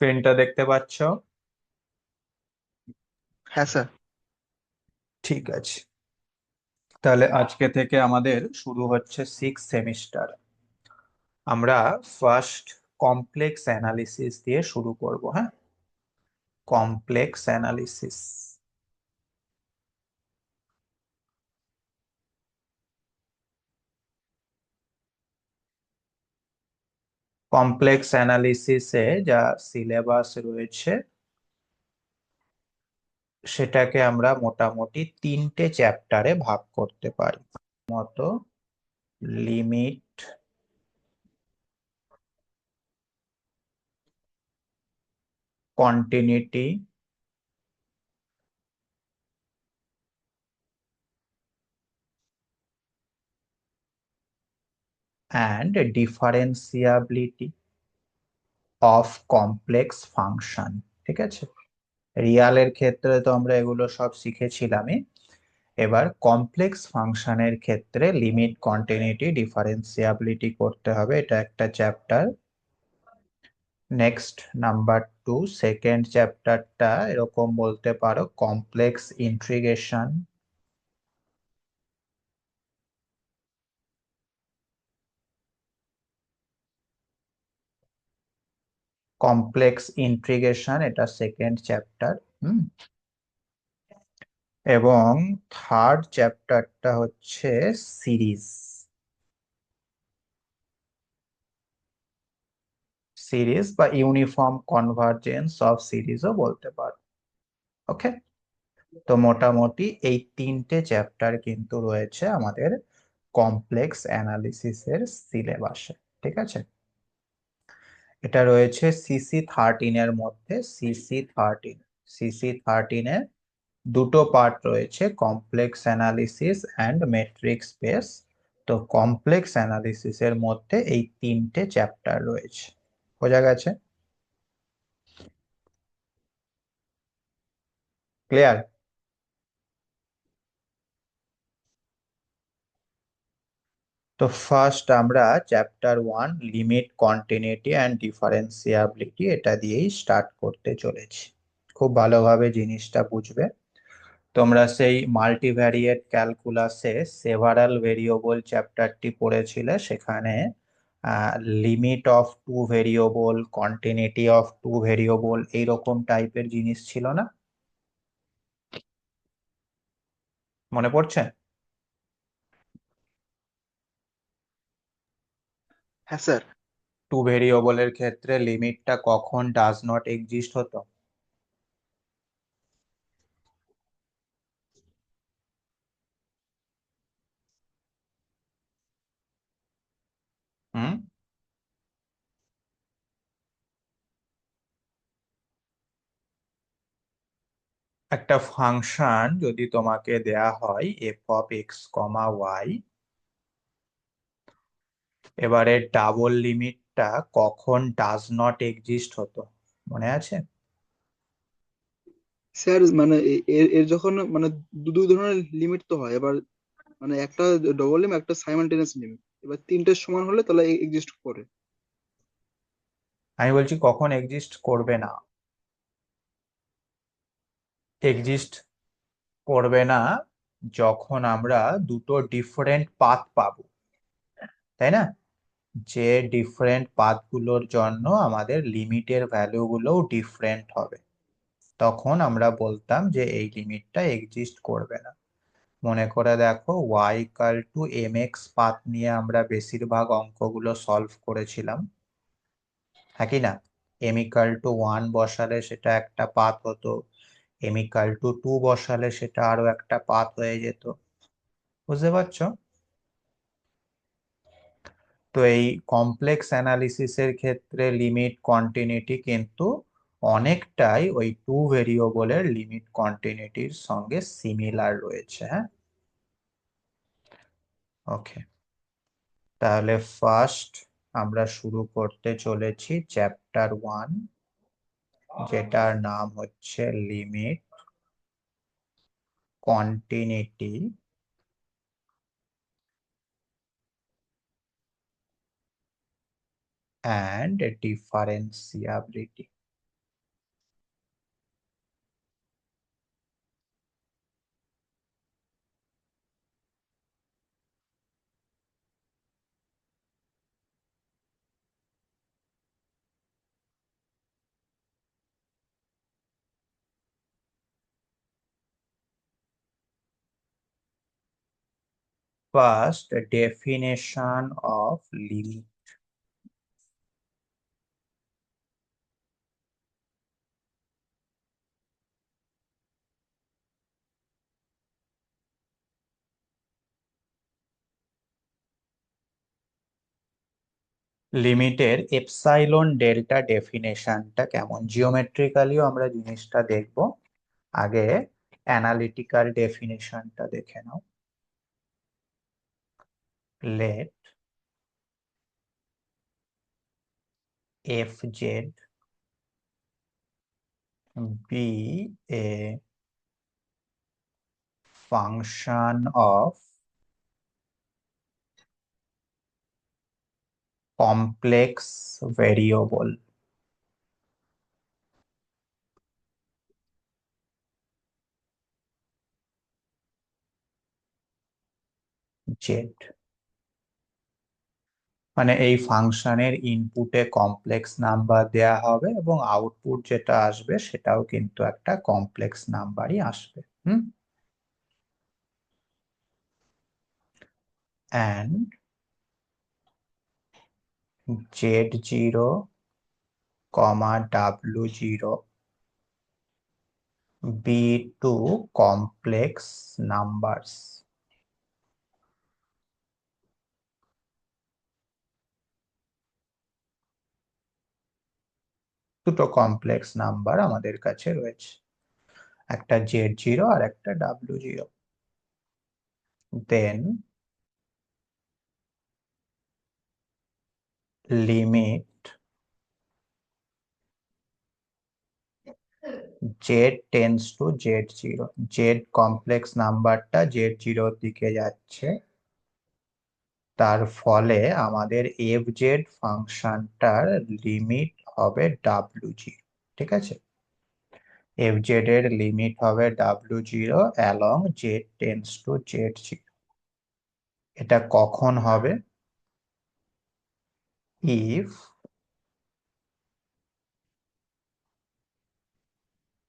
স্ক্রিনটা দেখতে পাচ্ছ? হ্যাঁ স্যার। ঠিক আছে। তাহলে আজকে থেকে আমাদের শুরু হচ্ছে সিক্স সেমিস্টার। আমরা ফার্স্ট কমপ্লেক্স অ্যানালিসিস দিয়ে শুরু করব। হ্যাঁ, কমপ্লেক্স অ্যানালিসিস। কমপ্লেক্স অ্যানালিসিসে যা সিলেবাস রয়েছে সেটাকে আমরা মোটামুটি তিনটে চ্যাপ্টারে ভাগ করতে পারি। মতো limit, continuity and differentiability of complex function. ঠিক আছে, রিয়ালের ক্ষেত্রে তো আমরা এগুলো সব শিখেছিলামই। এবার কমপ্লেক্স ফাংশনের ক্ষেত্রে লিমিট, কন্টিনিউটি, ডিফারেন্সিয়াবিলিটি করতে হবে, এটা একটা chapter. Next number two, second চ্যাপ্টারটা এরকম বলতে পারো কমপ্লেক্স ইন্টিগ্রেশন। কমপ্লেক্স ইন্টিগ্রেশন এটা সেকেন্ড চ্যাপ্টার। হুম। এবং থার্ড চ্যাপ্টারটা হচ্ছে সিরিজ। সিরিজ বা ইউনিফর্ম কনভার্জেন্স অফ সিরিজও বলতে পারো। ওকে, তো মোটামুটি এই তিনটে চ্যাপ্টার কিন্তু রয়েছে আমাদের কমপ্লেক্স অ্যানালিসিসের সিলেবাসে। ঠিক আছে, এটা রয়েছে সিসি 13 এর মধ্যে। সিসি 13 দুটো পার্ট রয়েছে, complex analysis and metric space. তো কমপ্লেক্স অ্যানালিসিসের মধ্যে এই তিনটে চ্যাপ্টার রয়েছে। বোঝা গেছে? ক্লিয়ার? তো ফার্স্ট আমরা চ্যাপ্টার 1 লিমিট, কন্টিনিউটি অ্যান্ড ডিফারেন্সিয়াবিলিটি এটা দিয়েই স্টার্ট করতে চলেছি। খুব ভালোভাবে জিনিসটা বুঝবে। তোমরা সেই মাল্টিভ্যারিয়েট ক্যালকুলাসে সেভারাল ভেরিয়েবল চ্যাপ্টারটি পড়েছিলে, সেখানে limit of two variable, continuity of two variable এইরকম টাইপের জিনিস ছিল না? মনে পড়ছে? হ্যাঁ স্যার। টু ভেরিয়েবলের ক্ষেত্রে লিমিটটা কখন ডাজ নট এক্সিস্ট হতো? হুম, একটা ফাংশন যদি তোমাকে দেয়া হয় f(x, y), এবারে ডাবল লিমিটটা কখন ডাজ নট এক্সিস্ট হতো, মনে আছে? স্যার মানে এর এর যখন মানে দুই ধরনের লিমিট তো হয় এবার, মানে একটা ডবল লিমিট একটা সাইমালটেনিয়াস লিমিট, এবার তিনটে সমান হলে তাহলে এক্সিস্ট করে। আমি বলছি কখন এক্সিস্ট করবে না। এক্সিস্ট করবে না যখন আমরা দুটো ডিফারেন্ট পাথ পাবো, তাই না? যে ডিফারেন্ট পাথগুলোর জন্য আমাদের লিমিটের ভ্যালুগুলোও ডিফারেন্ট হবে, তখন আমরা বলতাম যে এই লিমিটটা এক্সিস্ট করবে না। মনে করে দেখো, y=mx পাথ নিয়ে আমরা বেশিরভাগ অঙ্কগুলো সলভ করেছিলাম, হ্যাঁ কি না? m=1 বসালে সেটা একটা পাথ হতো, m=2 বসালে সেটা আরো একটা পাথ হয়ে যেত। বুঝতে পারছো? তো এই কমপ্লেক্স অ্যানালিসিসের ক্ষেত্রে লিমিট, কন্টিনিউটি কিন্তু অনেকটাই ওই টু ভেরিয়েবলের লিমিট, কন্টিনিউটির সঙ্গে সিমিলার রয়েছে। হ্যাঁ, ওকে। তাহলে ফার্স্ট আমরা শুরু করতে চলেছি চ্যাপ্টার 1, যেটার নাম হচ্ছে limit, continuity and differentiability. First, definition of limit. লিমিটের এপসাইলন ডেল্টা ডেফিনেশনটা কেমন, জিওমেট্রিক্যালিও আমরা জিনিসটা দেখব, আগে অ্যানালিটিক্যাল ডেফিনেশনটা দেখে নাও। Let F Z be a function of complex variable Z. মানে এই ফাংশনের ইনপুটে কমপ্লেক্স নাম্বার দেয়া হবে এবং আউটপুট যেটা আসবে সেটাও কিন্তু একটা কমপ্লেক্স নাম্বারই আসবে। And z0, w0 be two complex numbers. দুটো কমপ্লেক্স নাম্বার আমাদের কাছে রয়েছে, একটা z0 আর একটা w0। Then limit z tends to z0, z complex নাম্বারটা z0 এর দিকে যাচ্ছে, তার ফলে আমাদের fz ফাংশনটার লিমিট হবে w0। ঠিক আছে, fz এর লিমিট হবে w0 along z tends to z0। এটা কখন হবে? if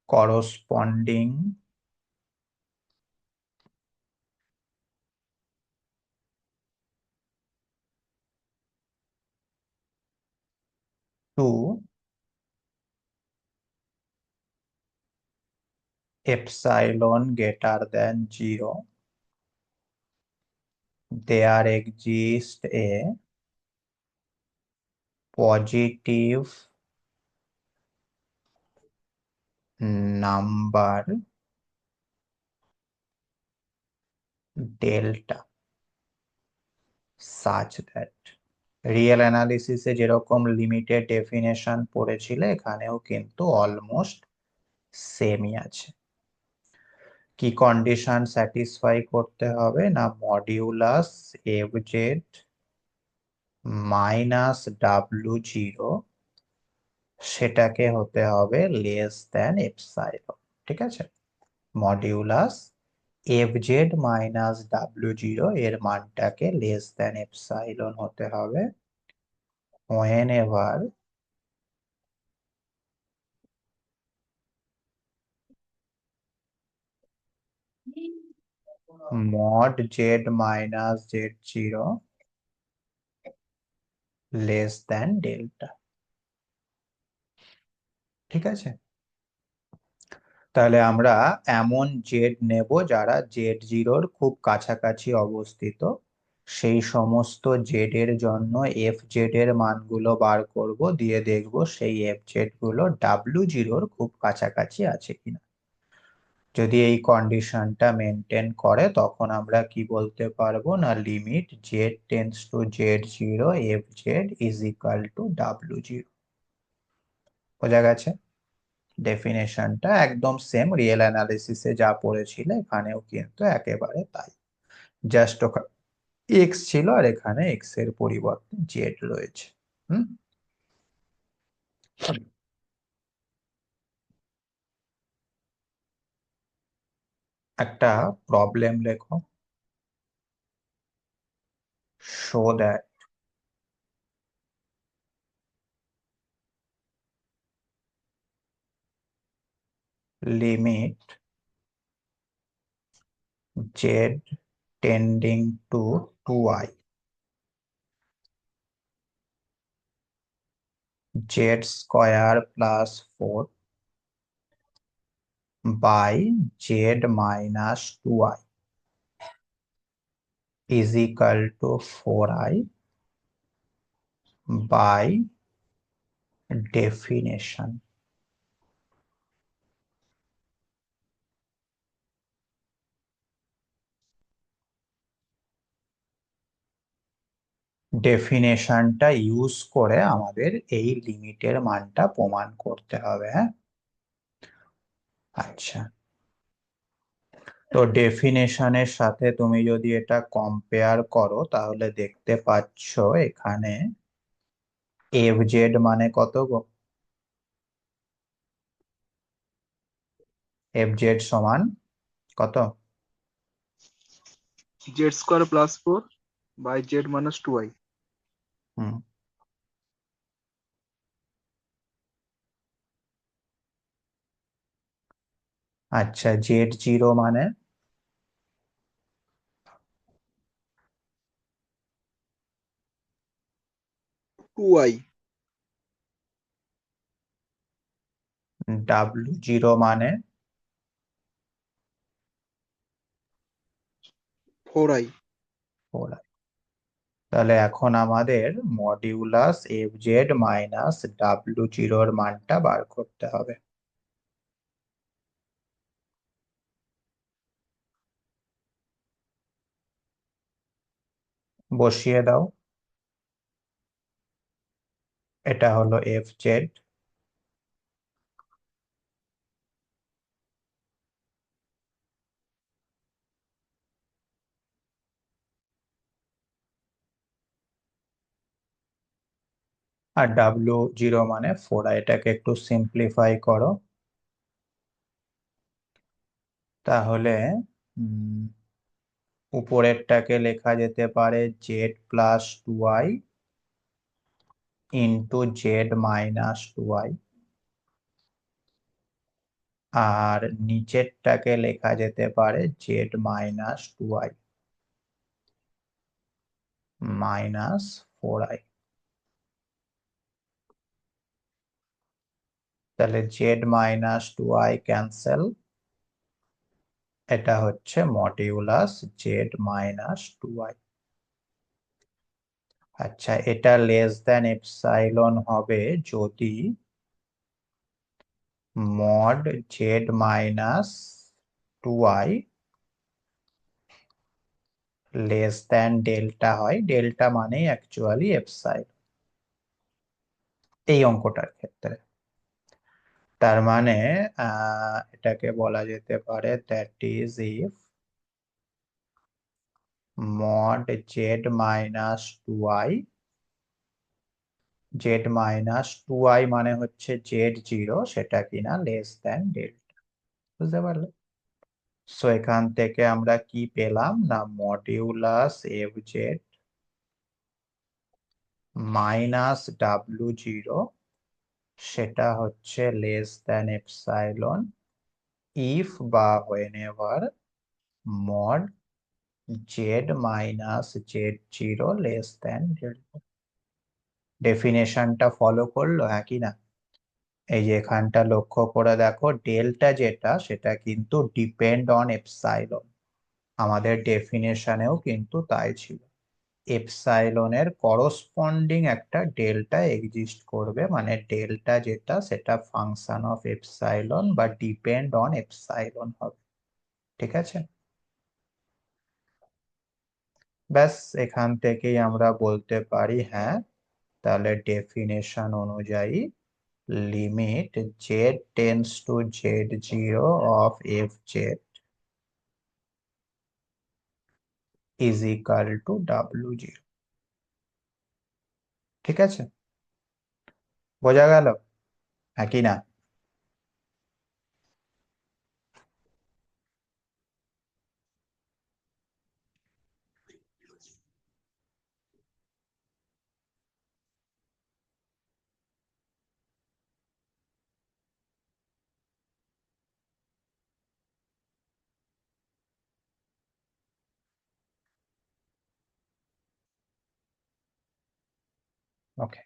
corresponding to epsilon greater than 0, there exists a positive number delta such that, real অ্যানালিসিসে যেরকম লিমিটেড ডেফিনেশন পড়েছিলে এখানেও কিন্তু অলমোস্ট সেমই আছে। কি কন্ডিশন স্যাটিসফাই করতে হবে না, modulus F Z minus w0 সেটাকে হতে হবে লেস দ্যান এপসাইলন। ঠিক আছে, modulus F Z minus w0 এর মানটাকে লেস দ্যান এপসাইলন হতে হবে whenever mod z minus z0 less than delta. ঠিক আছে, তাহলে আমরা এমন জেড নেব যারা z0-র খুব কাছাকাছি অবস্থিত, সেই সমস্ত জেড এর জন্য এফ জেড এর মানগুলো বার করব, দিয়ে দেখব সেই এফ জেড গুলো w0-র খুব কাছাকাছি আছে কিনা। যদি এই কন্ডিশনটা মেনটেন করে তখন আমরা কি বলতে পারবো না, limit Z tends to z0 F Z is equal to w0। বোঝা গেছে? ডেফিনেশনটা একদম সেম, রিয়েল অ্যানালিসিসে যা পড়েছিল এখানেও কিন্তু একেবারে তাই, জাস্ট এক্স ছিল আর এখানে এক্স এর পরিবর্তে জেড রয়েছে। হুম, একটা প্রবলেম লেখো। Show that limit Z tending to 2i, Z square plus 4 by Z minus 2i is equal to 4i by definition. ডেফিনেশনটা ইউজ করে আমাদের এই লিমিটের মানটা প্রমাণ করতে হবে। হ্যাঁ, আচ্ছা, তো ডেফিনেশনের সাথে তুমি যদি এটা কম্পেয়ার করো তাহলে দেখতে পাচ্ছ এখানে এফ জেড মানে কত গো? এফ জেড সমান কত? Z square plus 4 by Z minus 2i। হুম, আচ্ছা, জেড জিরো মানে 2i। ডাব্লু জিরো মানে 4i। 4। তাহলে এখন আমাদের modulus F Z minus W জিরোর মানটা বার করতে হবে। বসিয়ে দাও, এটা হলো এফ জেড, আর ডাব্লু জিরো মানে 4। এটাকে একটু সিম্পলিফাই করো, তাহলে উম, উপরেরটাকে লেখা যেতে পারে Z plus 2i into Z minus 2i, আর নিচেরটাকে লেখা যেতে পারে Z minus 2i minus 4i। তাহলে জেড মাইনাস 2i ক্যান্সেল, এটা হচ্ছে মডিউলাস জেড মাইনাস 2i। আচ্ছা, এটা লেস দেন এপসাইলন হবে যদি mod Z minus 2i less than delta হয়। ডেল্টা মানেই অ্যাকচুয়ালি এপসাইলন এই অঙ্কটার ক্ষেত্রে। তার মানে এটাকে বলা যেতে পারে that is if mod Z minus 2i, Z minus 2i মানে হচ্ছে জেড জিরো, সেটা কিনা লেস দেন ডেল্টা। বুঝতে পারলে? সো এখান থেকে আমরা কি পেলাম না modulus F Z minus W zero, সেটা হচ্ছে লেস দেন এপসাইলন ইফ বা whenever mod Z minus Z zero less than delta. ডেফিনেশনটা ফলো করলো, হ্যাঁ কি না? এই যে এখানটা লক্ষ্য করে দেখো, ডেল্টা যেটা সেটা কিন্তু ডিপেন্ড অন এপসাইলন, আমাদের ডেফিনেশনেও কিন্তু তাই ছিল। এপসাইলনের করসপন্ডিং একটা ডেল্টা এক্সিস্ট করবে, মানে ডেল্টা যেটা সেটা ফাংশন অফ এপসাইলন বা ডিপেন্ড অন এপসাইলন হবে। ঠিক আছে, ব্যাস এখান থেকেই আমরা বলতে পারি হ্যাঁ, তাহলে ডেফিনেশন অনুযায়ী limit zed tends to Z zero of F Z is equal to W zero. ঠিক আছে, বোঝা গেল, হ্যাঁ কি না? ওকে।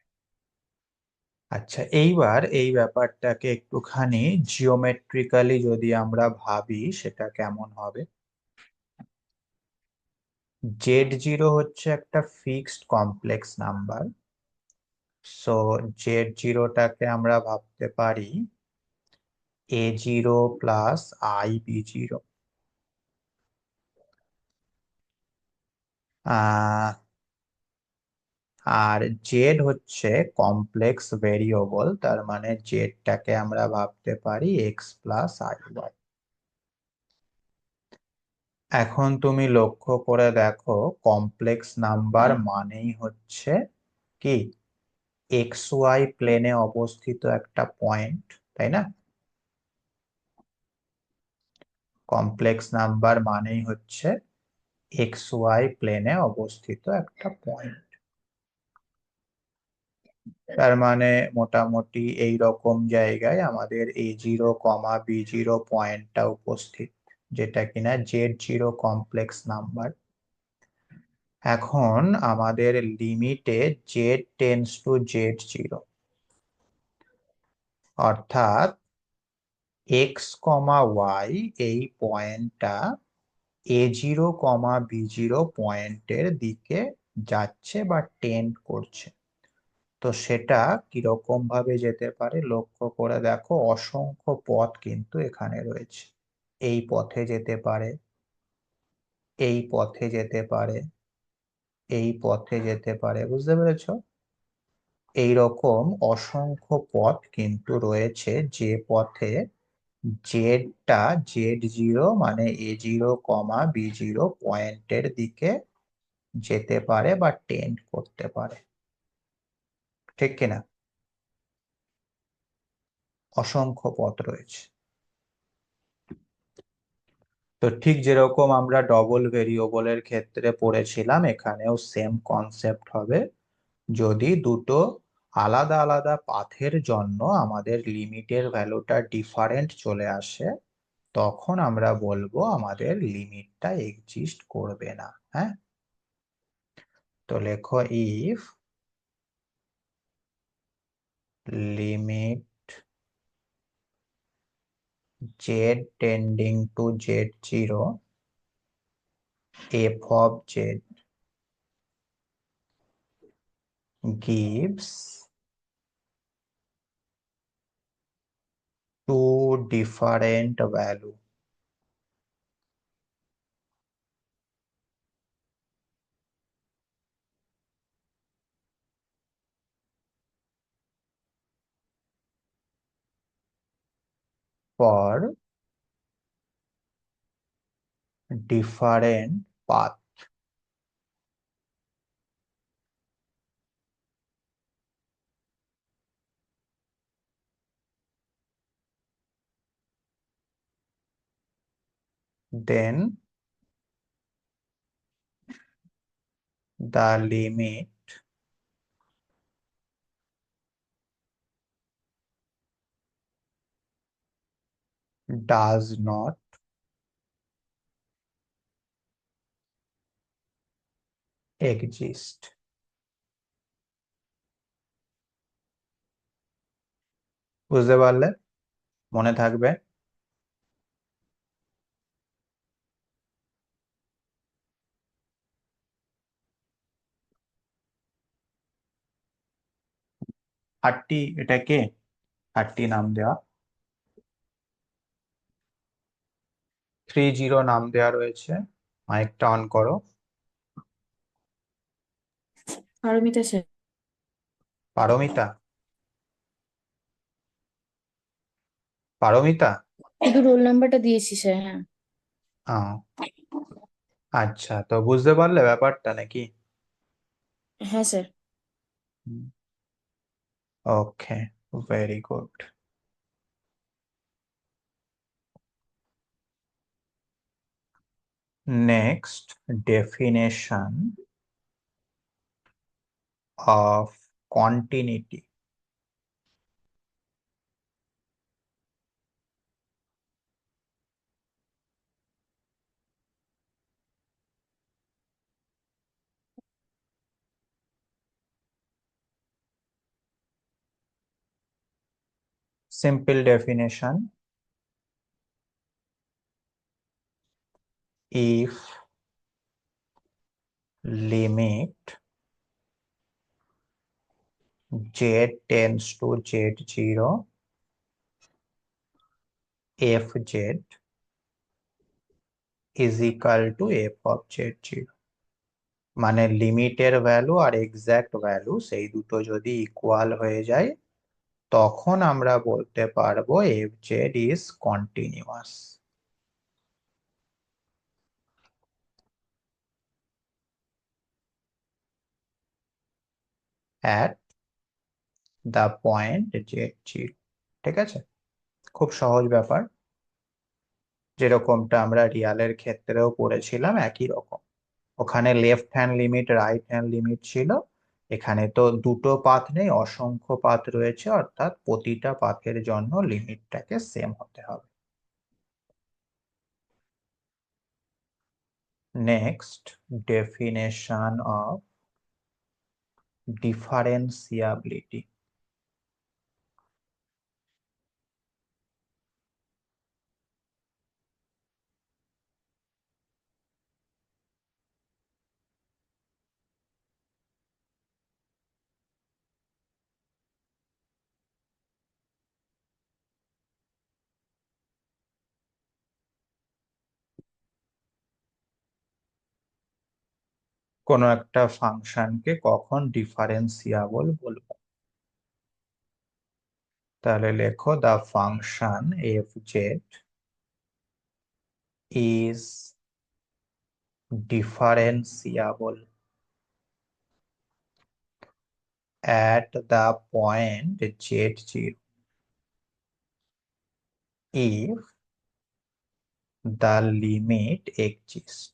আচ্ছা, এইবার এই ব্যাপারটাকে একটুখানি জিওমেট্রিক্যালি যদি আমরা ভাবি সেটা কেমন হবে। Z0 হচ্ছে একটা ফিক্সড কমপ্লেক্স নাম্বার। সো Z0টাকে আমরা ভাবতে পারি A0 প্লাস IB0। আর জেড হচ্ছে কমপ্লেক্স ভেরিয়েবল, তার মানে জেডটাকে আমরা ভাবতে পারি এক্স প্লাস IY। এখন তুমি লক্ষ্য করে দেখো, কমপ্লেক্স নাম্বার মানেই হচ্ছে কি এক্স ওয়াই প্লেনে অবস্থিত একটা পয়েন্ট, তাই না? কমপ্লেক্স নাম্বার মানেই হচ্ছে এক্স ওয়াই প্লেনে অবস্থিত একটা পয়েন্ট। তার মানে মোটামুটি এই রকম জায়গায় আমাদের A0, B0 পয়েন্টটা উপস্থিত, যেটা কিনা Z0 কমপ্লেক্স নাম্বার। এখন আমাদের লিমিটে জেড টেন্স টু Z0, অর্থাৎ x, y এই পয়েন্টটা A0, B0 পয়েন্টের দিকে যাচ্ছে বা টেন্ড করছে। তো সেটা কিরকম ভাবে যেতে পারে লক্ষ্য করে দেখো, অসংখ্য পথ কিন্তু এখানে রয়েছে। এই পথে যেতে পারে, এই পথে যেতে পারে, এই পথে যেতে পারে, বুঝতে পেরেছো? এই রকম অসংখ্য পথ কিন্তু রয়েছে, যে পথে জেডটা Z0 মানে A0, B0 পয়েন্টের দিকে যেতে পারে বা টেন্ড করতে পারে, ঠিক কিনা? অসংখ্য পথ রয়েছে। তো ঠিক যেরকম আমরা ডবল ভেরিয়েবলের ক্ষেত্রে পড়েছিলাম, এখানেও সেম কনসেপ্ট হবে। যদি দুটো আলাদা আলাদা পাথের জন্য আমাদের লিমিটের ভ্যালুটা ডিফারেন্ট চলে আসে, তখন আমরা বলবো আমাদের লিমিটটা এক্সিস্ট করবে না। হ্যাঁ, তো লেখো if limit Z tending to Z0 f of z gives two different value, for different path, then the limit does not exist। বুঝতে পারলে? মনে থাকবে। হাট্টি, এটা কে? হাট্টি নাম দেওয়া, 30 নাম দেওয়া রয়েছে। মাইকটা অন করো। পারমিতা স্যার। পারমিতা? পারমিতা? শুধু রোল নাম্বারটা দিয়েছি স্যার, হ্যাঁ। আহ, আচ্ছা, তো বুঝতে পারলে ব্যাপারটা নাকি? হ্যাঁ sir. Okay, very good. Next, definition of continuity. Simple definition, if limit z tends to z0, fz is equal to f of z0। মানে লিমিটের ভ্যালু আর এক্সাক্ট ভ্যালু সেই দুটো যদি ইকুয়াল হয়ে যায় তখন আমরা বলতে পারবো fz is continuous at the point z0। ঠিক আছে, খুব সহজ ব্যাপার, যেরকমটা আমরা রিয়ালের ক্ষেত্রেও পড়েছিলাম একই রকম। ওখানে left hand limit right hand limit ছিল, এখানে তো দুটো পাথ নেই, অসংখ্য পাথ রয়েছে, অর্থাৎ প্রতিটা পাথের জন্য লিমিটটাকে সেম হতে হবে। Next, definition of differentiability. কোনো একটা ফাংশনকে কখন ডিফারেন্সিয়াবল বলবো? তাহলে লেখো, the function F Z is differentiable at the point z0 if the limit exists।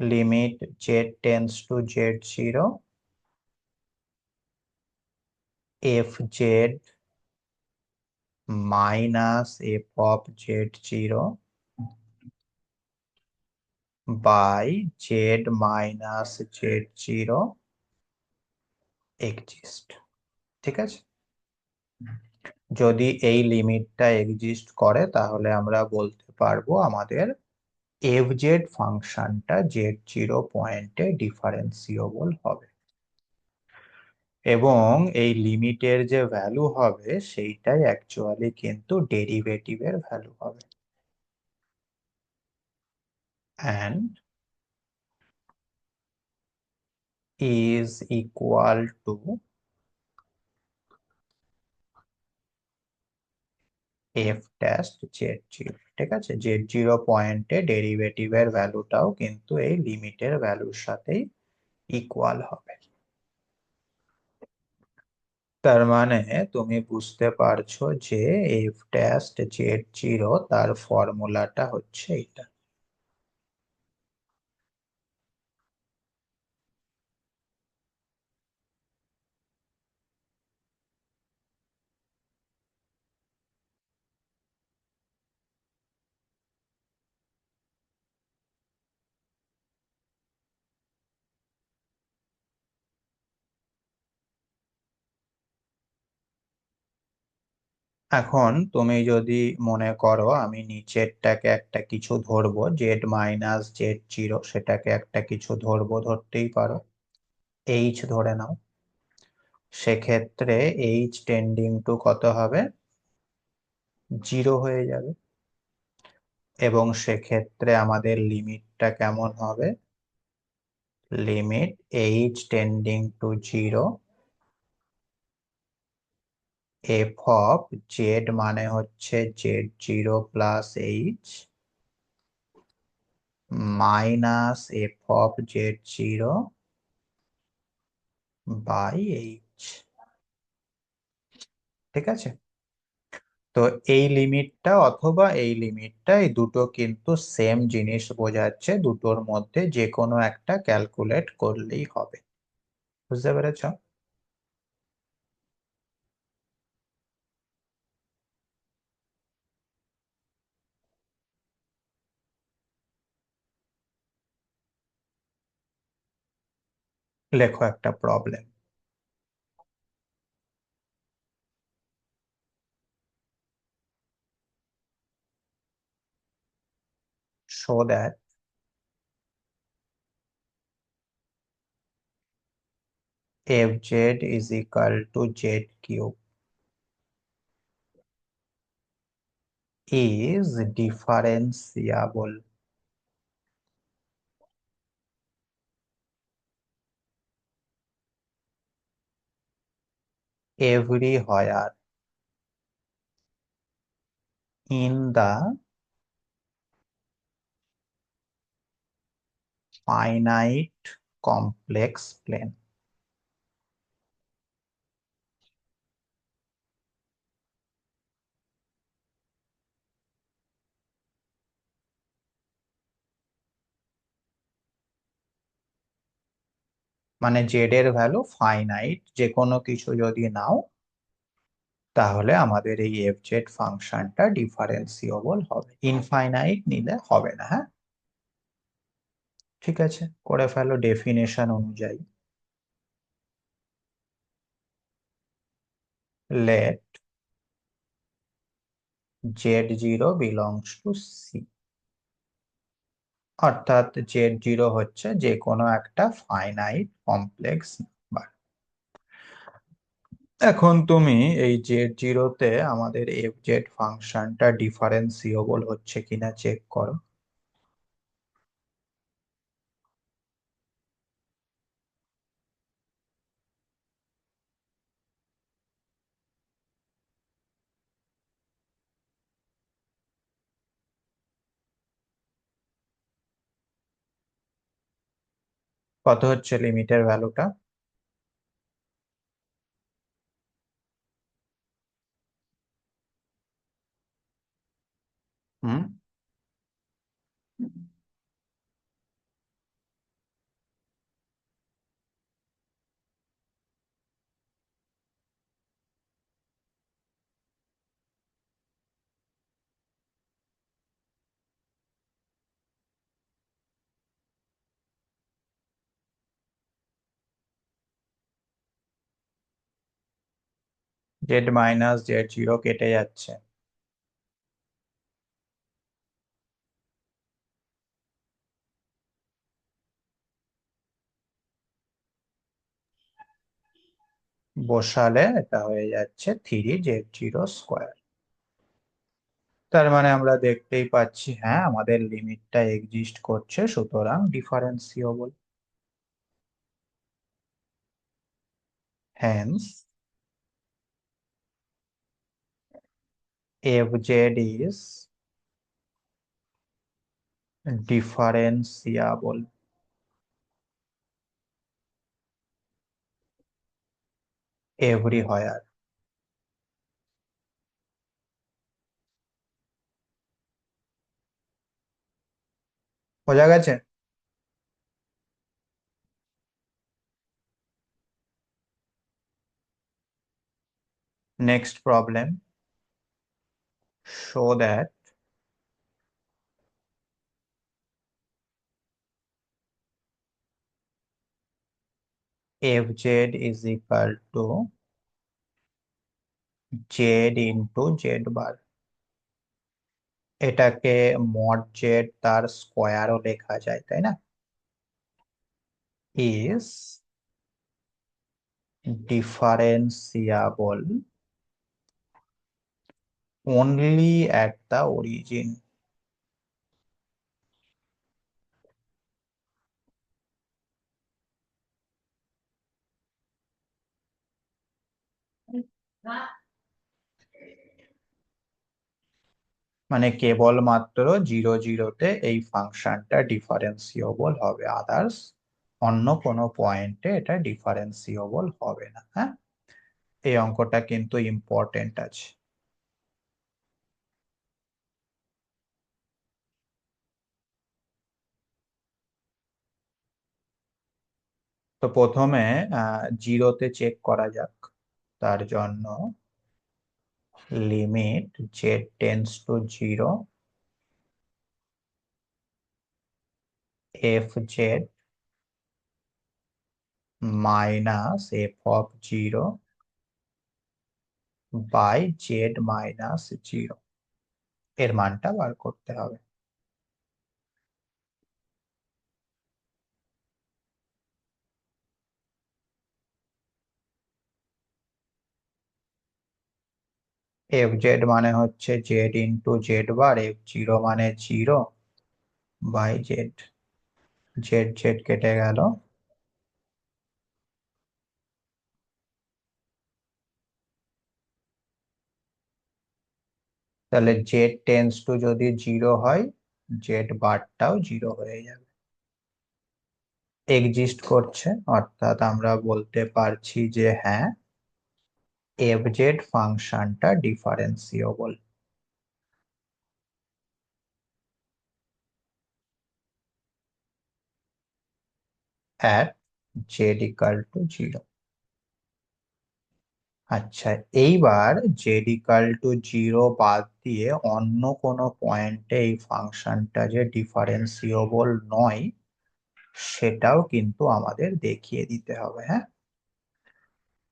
Limit z tends to z0, fz minus f of z0 by z minus z0 exist। ঠিক আছে, যদি এই লিমিটটা এক্সিস্ট করে তাহলে আমরা বলতে পারবো আমাদের fz ফাংশনটা z0 পয়েন্টে ডিফারেন্সিয়েবল হবে, এবং এই লিমিটের যে ভ্যালু হবে সেইটাই অ্যাকচুয়ালি কিন্তু ডেরিভেটিভের ভ্যালু হবে। and is equal to f dash z0। ঠিক আছে, z0 পয়েন্টে ডেরিভেটিভের ভ্যালুটাও কিন্তু এই লিমিটের ভ্যালুর সাথেই ইকুয়াল হবে। তার মানে তুমি বুঝতে পারছো যে f dash z0 তার ফর্মুলাটা হচ্ছে এটা। এখন তুমি যদি মনে করো আমি নিচেরটাকে একটা কিছু ধরবো জেড মাইনাস z0, সেটাকে একটা কিছু ধরবো, ধরতেই পারো h ধরে নাও, সেক্ষেত্রে h টেন্ডিং টু কত হবে? 0 হয়ে যাবে, এবং সেক্ষেত্রে আমাদের লিমিটটা কেমন হবে? Limit h tending to 0 f of z মানে হচ্ছে z0 plus h minus f of z0 by h। ঠিক আছে, তো এই লিমিটটা অথবা এই লিমিটটা, এই দুটো কিন্তু সেম জিনিস বোঝাচ্ছে, দুটোর মধ্যে যে কোনো একটা ক্যালকুলেট করলেই হবে। বুঝতে পেরেছ? লেখো একটা problem. show that fz is equal to z cube is differentiable everywhere in the finite complex plane। মানে জেড এর ভ্যালু ফাইনাইট, যে কোনো কিছু যদি নাও তাহলে আমাদের এই এফ জেড ফাংশনটা ডিফারেন্সিয়েবল হবে, ইনফাইনাইট নিলে হবে না। হ্যাঁ, ঠিক আছে, করে ফেলো ডেফিনেশন অনুযায়ী। Let z zero belongs to C, অর্থাৎ জেড জিরো হচ্ছে যে কোনো একটা ফাইনাইট কমপ্লেক্স নাম্বার। এখন তুমি এই জেড জিরোতে আমাদের এফ জেড ফাংশনটা ডিফারেন্সিয়েবল হচ্ছে কিনা চেক করো। কত হচ্ছে লিমিটের ভ্যালুটা? হুম, জেড মাইনাস জেড জিরো কেটে যাচ্ছে। বসালে এটা হয়ে যাচ্ছে থ্রি জেড জিরো স্কোয়ার। তার মানে আমরা দেখতেই পাচ্ছি, হ্যাঁ, আমাদের লিমিটটা এক্সিস্ট করছে, সুতরাং differentiable. Hence f Z is differentiable everywhere. বোঝা গেছে? Next problem, show that fz is equal to z into z bar। এটাকে মড জেড তার স্কোয়ারও লেখা যায়, তাই না? Is differentiable only at the origin। মানে কেবলমাত্র জিরো জিরোতে এই ফাংশনটা ডিফারেন্সিয়েবল হবে, আদার্স অন্য কোনো পয়েন্টে এটা ডিফারেন্সিয়েবল হবে না। হ্যাঁ, এই অঙ্কটা কিন্তু ইম্পর্টেন্ট আছে। তো প্রথমে জিরোতে চেক করা যাক। তার জন্য limit zed tends to zero f Z minus F of zero by Z minus zero, এর মানটা বার করতে হবে। এফ জেড মানে হচ্ছে zed into zed bar, f zero মানে zero by zed, zed zed কেটে গেল, তাহলে জেড টেন্স টু যদি জিরো হয়, জেড বারটাও জিরো হয়ে যাবে, এক্সিস্ট করছে, অর্থাৎ আমরা বলতে পারছি যে হ্যাঁ, এফ জেড ফাংশনটা differentiable at Z equal to zero. আচ্ছা, এইবার জেড ইকাল টু জিরো বাদ দিয়ে অন্য কোনো পয়েন্টে এই ফাংশনটা যে ডিফারেন্সিয়েবল নয়, সেটাও কিন্তু আমাদের দেখিয়ে দিতে হবে। হ্যাঁ,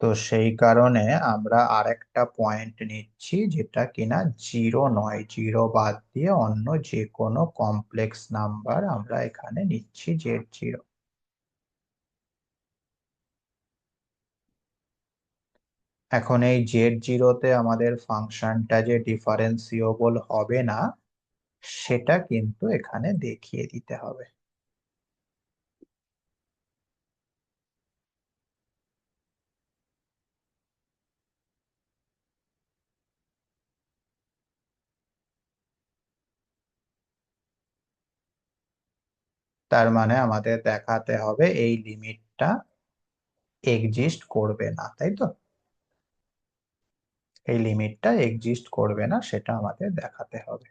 তো সেই কারণে আমরা আরেকটা পয়েন্ট নিচ্ছি যেটা কিনা জিরো নয়, জিরো বাদ দিয়ে অন্য যে কোনো কমপ্লেক্স নাম্বার আমরা এখানে নিচ্ছি জেড জিরো। এখন এই জেড জিরোতে আমাদের ফাংশনটা যে ডিফারেন্সিয়েবল হবে না, সেটা কিন্তু এখানে দেখিয়ে দিতে হবে। তার মানে আমাদের দেখাতে হবে এই লিমিটটা এক্সিস্ট করবে না, তাই তো? এই লিমিটটা এক্সিস্ট করবে না, সেটা আমাদের দেখাতে হবে।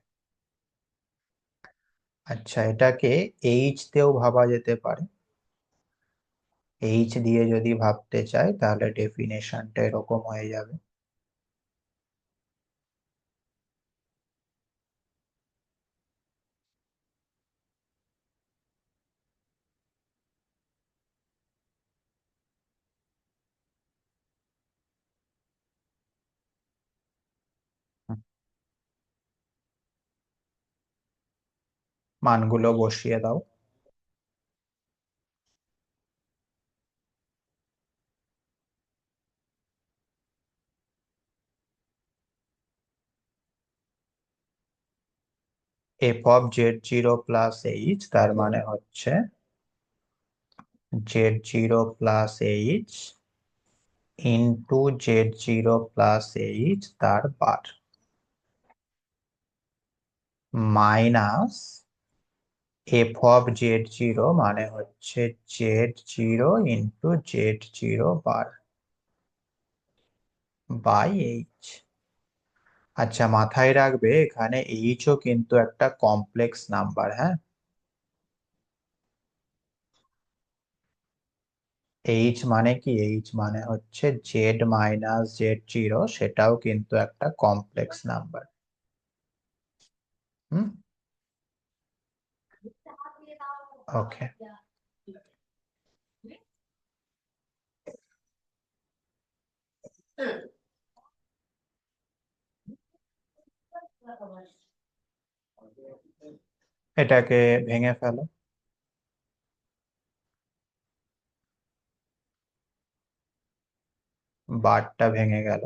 আচ্ছা, এটাকে এইচ দিয়েও ভাবা যেতে পারে। এইচ দিয়ে যদি ভাবতে চাই তাহলে ডেফিনেশনটা এরকম হয়ে যাবে। মানগুলো বসিয়ে দাও। F of Z zero plus H, তার মানে হচ্ছে Z zero plus H into Z zero plus H তার bar, minus F of Z zero মানে হচ্ছে Z zero into Z zero bar by H. আচ্ছা, মাথায় রাখবে এখানে এইচও কিন্তু একটা কমপ্লেক্স নাম্বার। হ্যাঁ, এইচ মানে কি? এইচ মানে হচ্ছে জেড মাইনাস জেড জিরো, সেটাও কিন্তু একটা কমপ্লেক্স নাম্বার। হুম, ওকে। এটাকে ভেঙে ফেলো, বারটা ভেঙে গেল,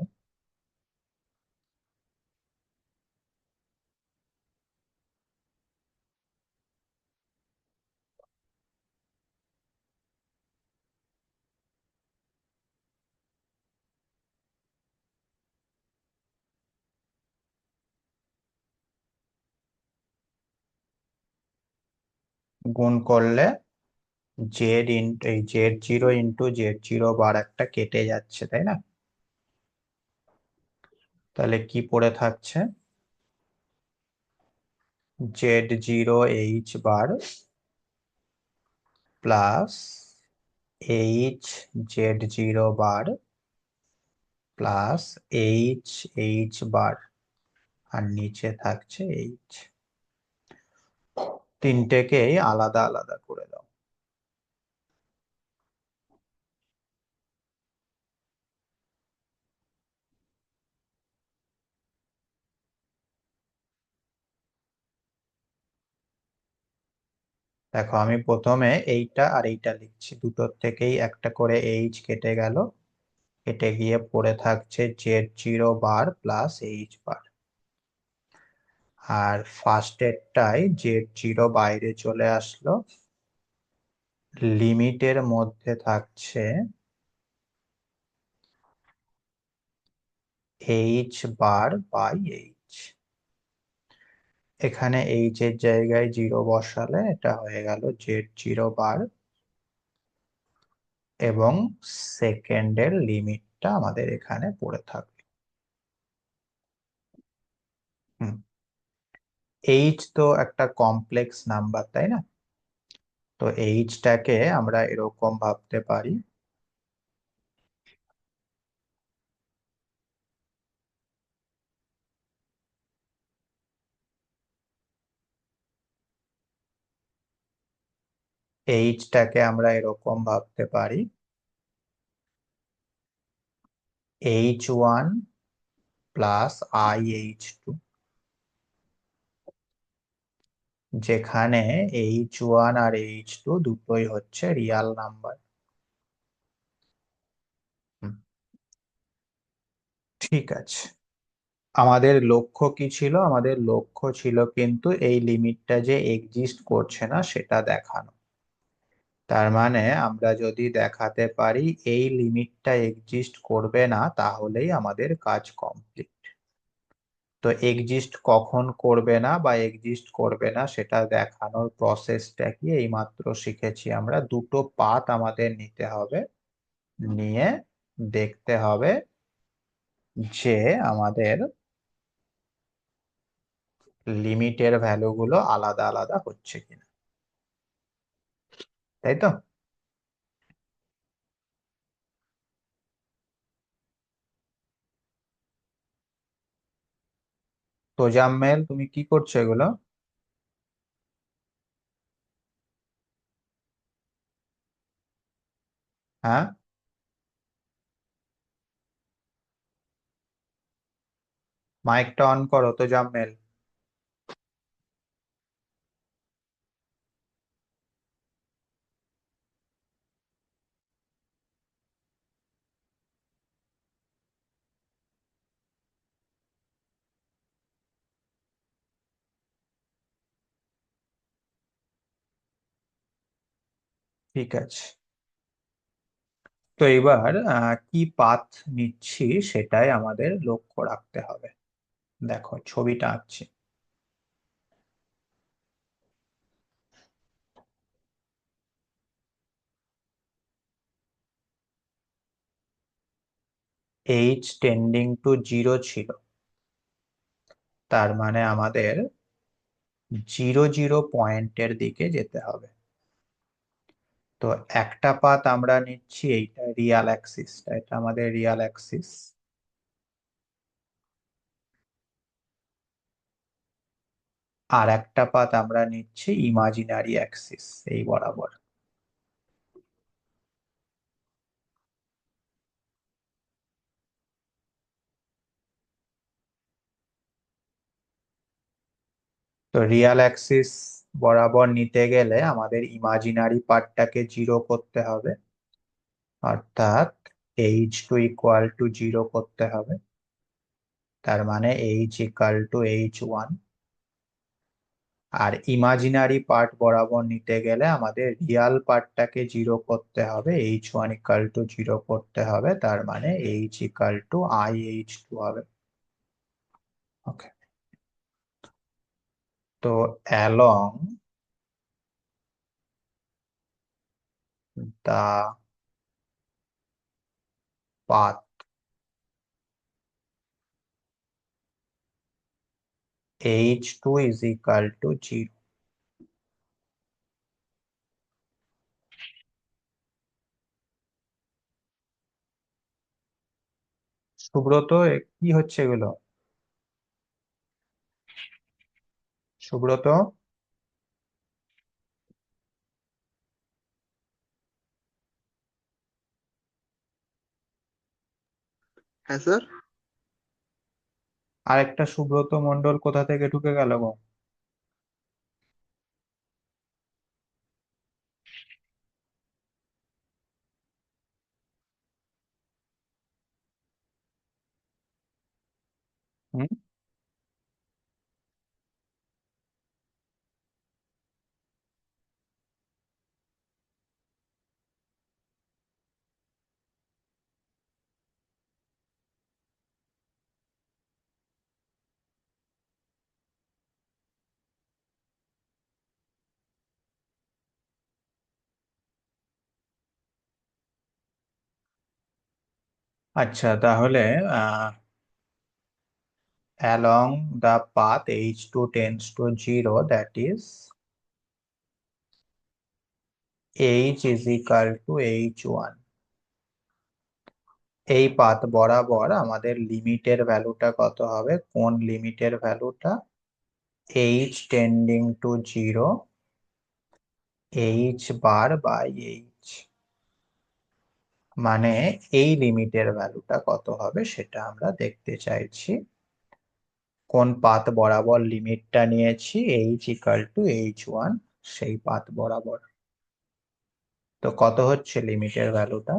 গুণ করলে জেড ইন্টু এই Z zero into Z zero bar একটা কেটে যাচ্ছে, তাই না? তাহলে কি পড়ে থাকছে? Z zero H bar plus H Z zero bar plus H H bar, আর নিচে থাকছে এইচ। তিনটেকেই আলাদা আলাদা করে দাও। দেখো আমি প্রথমে এইটা আর এইটা লিখছি, দুটোর থেকেই একটা করে এইচ কেটে গেল, কেটে গিয়ে পড়ে থাকছে Z0 বার প্লাস এইচ বার। আর ফার্স্টেরটাই Z0 বাইরে চলে আসলো, লিমিটের মধ্যে থাকছে এইচ বার বাই এইচ। এখানে এইচ এর জায়গায় 0 বসালে এটা হয়ে গেল Z0 বার, এবং সেকেন্ডের লিমিটটা আমাদের এখানে পড়ে থাকবে। হুম, এইচ তো একটা কমপ্লেক্স নাম্বার, তাই না? তো এইচটাকে আমরা এরকম ভাবতে পারি, এইচটাকে আমরা এরকম ভাবতে পারি H1 প্লাস IH2, যেখানে H1 আর H2 দুটোই হচ্ছে রিয়াল নাম্বার। ঠিক আছে, আমাদের লক্ষ্য কি ছিল? আমাদের লক্ষ্য ছিল কিন্তু এই লিমিটটা যে এক্সিস্ট করছে না সেটা দেখানো। তার মানে আমরা যদি দেখাতে পারি এই লিমিটটা এক্সিস্ট করবে না, তাহলেই আমাদের কাজ কমপ্লিট। তো এক্সিস্ট কখন করবে না বা এক্সিস্ট করবে না সেটা দেখানোর প্রসেসটা কি এইমাত্র শিখেছি আমরা। দুটো পাথ আমাদের নিতে হবে, নিয়ে দেখতে হবে যে আমাদের লিমিটের ভ্যালুগুলো আলাদা আলাদা হচ্ছে কিনা, তাই তো? তোজাম্মেল, তুমি কি করছো এগুলো? হ্যাঁ, মাইকটা অন করো তোজাম্মেল। ঠিক আছে, তো এবার কি পাথ নিচ্ছি সেটাই আমাদের লক্ষ্য রাখতে হবে। দেখো ছবিটা আঁকছি। এইচ টেন্ডিং টু 0 ছিল, তার মানে আমাদের 0 0 পয়েন্টের দিকে যেতে হবে। তো একটা পাথ আমরা নিচ্ছি, এইটা রিয়াল অ্যাক্সিসটা, এটা আমাদের রিয়াল অ্যাক্সিস। আর একটা পাথ আমরা নিচ্ছি ইমাজিনারি অ্যাক্সিস, এই বরাবর। তো রিয়াল অ্যাক্সিস বরাবর নিতে গেলে আমাদের ইমাজিনারি পার্টটাকে 0 করতে হবে, অর্থাৎ H2 = 0 করতে হবে। তার মানে H = H1। আর ইমাজিনারি পার্ট বরাবর নিতে গেলে আমাদের রিয়াল পার্টটাকে 0 করতে হবে, H1 = 0 করতে হবে, তার মানে H = IH2 হবে। ওকে, তো অ্যালং দা পাথ H2 = 0। সুব্রত, কি হচ্ছে এগুলো? সুব্রত, হ্যাঁ স্যার। আরেকটা সুব্রত মণ্ডল কোথা থেকে ঢুকে গেল গো? হুম আচ্ছা, তাহলে along the path h2 tends to 0, that is h is equal to h1. এই পাথ বরাবর আমাদের লিমিটের ভ্যালুটা কত হবে? কোন লিমিটের ভ্যালুটা? h tending to 0 h bar by h, মানে এই লিমিটের ভ্যালুটা কত হবে সেটা আমরা দেখতে চাইছি। কোন পাথ বরাবর লিমিটটা নিয়েছি? h ইকাল টু h1, সেই পাথ বরাবর। তো কত হচ্ছে লিমিটের ভ্যালুটা?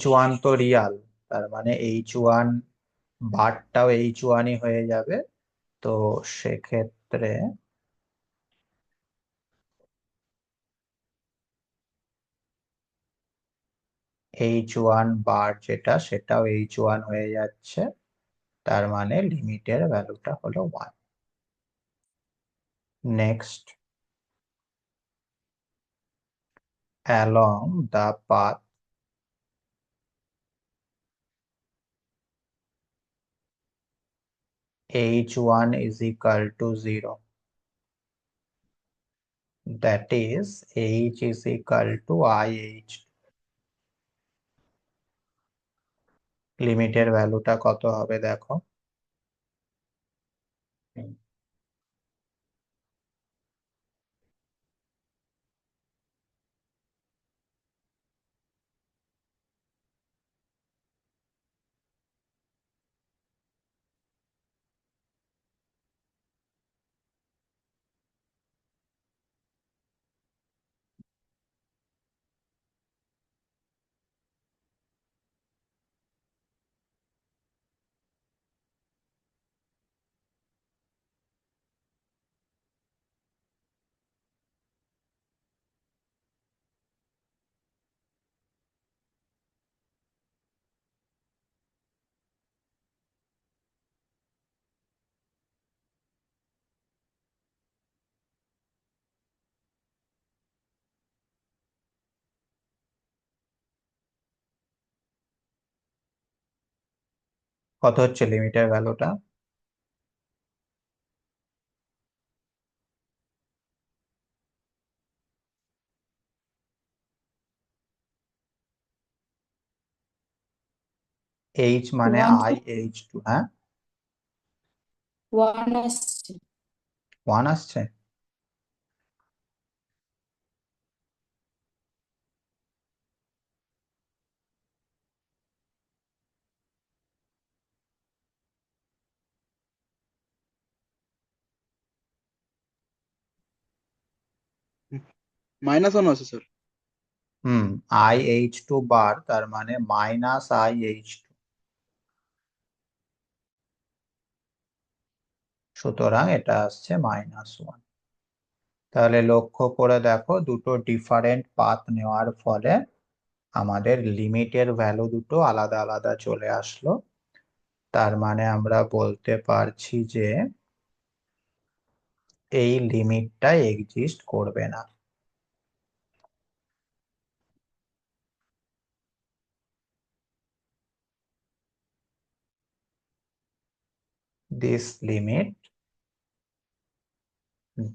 h1 তো রিয়াল, তার মানে h1 বারটাও h1ই হয়ে যাবে। তো সেক্ষেত্রে h1 বার যেটা, সেটাও h1 হয়ে যাচ্ছে, তার মানে লিমিটের ভ্যালুটা হলো 1। Next, along the path h1 is equal to 0, that is h is equal to ih, লিমিটের ভ্যালুটা কত হবে দেখো? কত হচ্ছে লিমিটের ভ্যালুটা? h মানে ওয়ান ih2, হ্যাঁ ওয়ান আসছে। 1 আসছে। -1 আছে স্যার। হুম, ih2 বার, তার মানে মাইনাস ih2, সুতরাং এটা আসছে -1। তাহলে লক্ষ্য করে দেখো, দুটো ডিফারেন্ট পাথ নেওয়ার ফলে আমাদের লিমিটের ভ্যালু দুটো আলাদা আলাদা চলে আসলো। তার মানে আমরা বলতে পারছি যে এই লিমিটটা এক্সিস্ট করবে না। This limit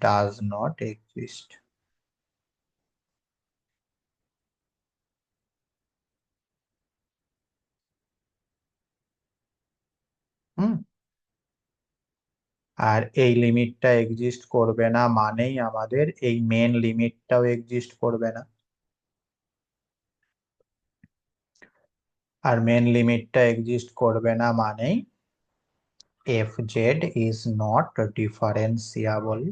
does not exist. হুম, আর এই লিমিটটা এক্সিস্ট করবে না মানেই আমাদের এই মেন লিমিটটাও এক্সিস্ট করবে না। আর মেন লিমিটটা এক্সিস্ট করবে না মানেই fz is not differentiable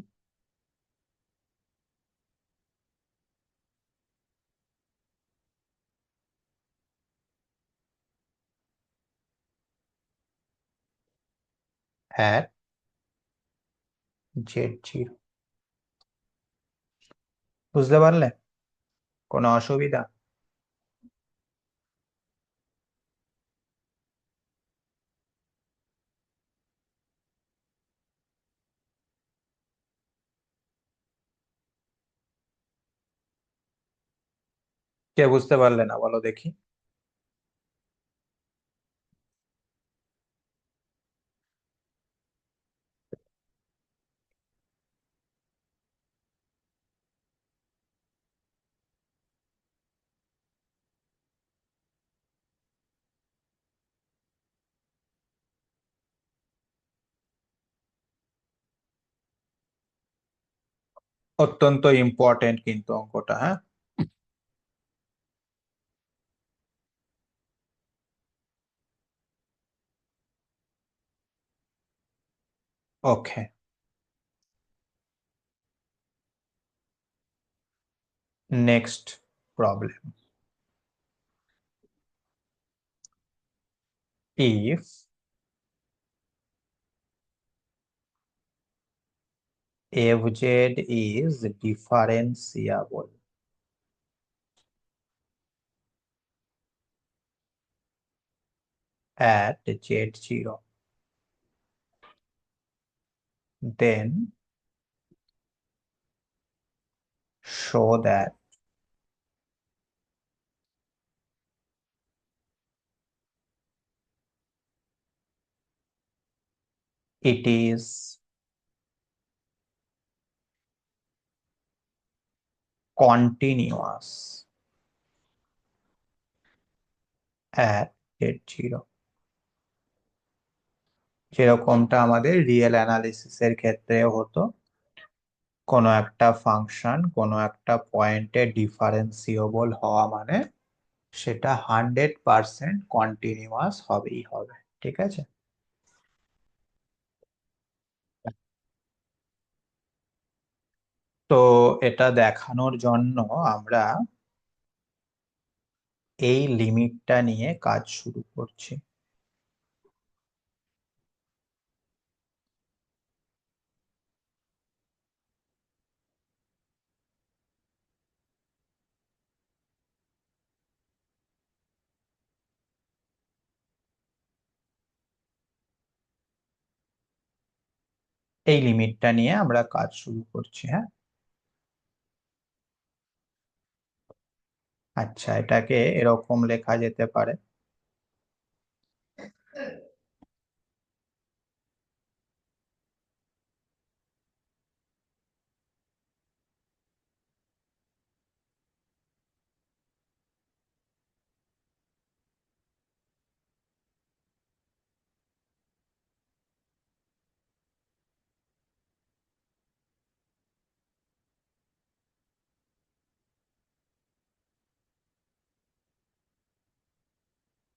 at z0। বুঝতে পারলে কোনো অসুবিধা? কে বুঝতে পারলে না বলো দেখি? অত্যন্ত ইম্পর্টেন্ট কিন্তু অঙ্কটা, হ্যাঁ। Okay, next problem. if fz is differentiable at z0, then show that it is continuous at z0। যেরকমটা আমাদের রিয়েল অ্যানালিসিসের ক্ষেত্রেও হতো, কোনো একটা ফাংশন কোনো একটা পয়েন্টে ডিফারেন্সিয়েবল হওয়া মানে সেটা 100% কন্টিনিউয়াস হবেই হবে। ঠিক আছে, তো এটা দেখানোর জন্য আমরা এই লিমিটটা নিয়ে কাজ শুরু করছি। এই লিমিটটা নিয়ে আমরা কাজ শুরু করছি, হ্যাঁ। আচ্ছা, এটাকে এরকম লেখা যেতে পারে,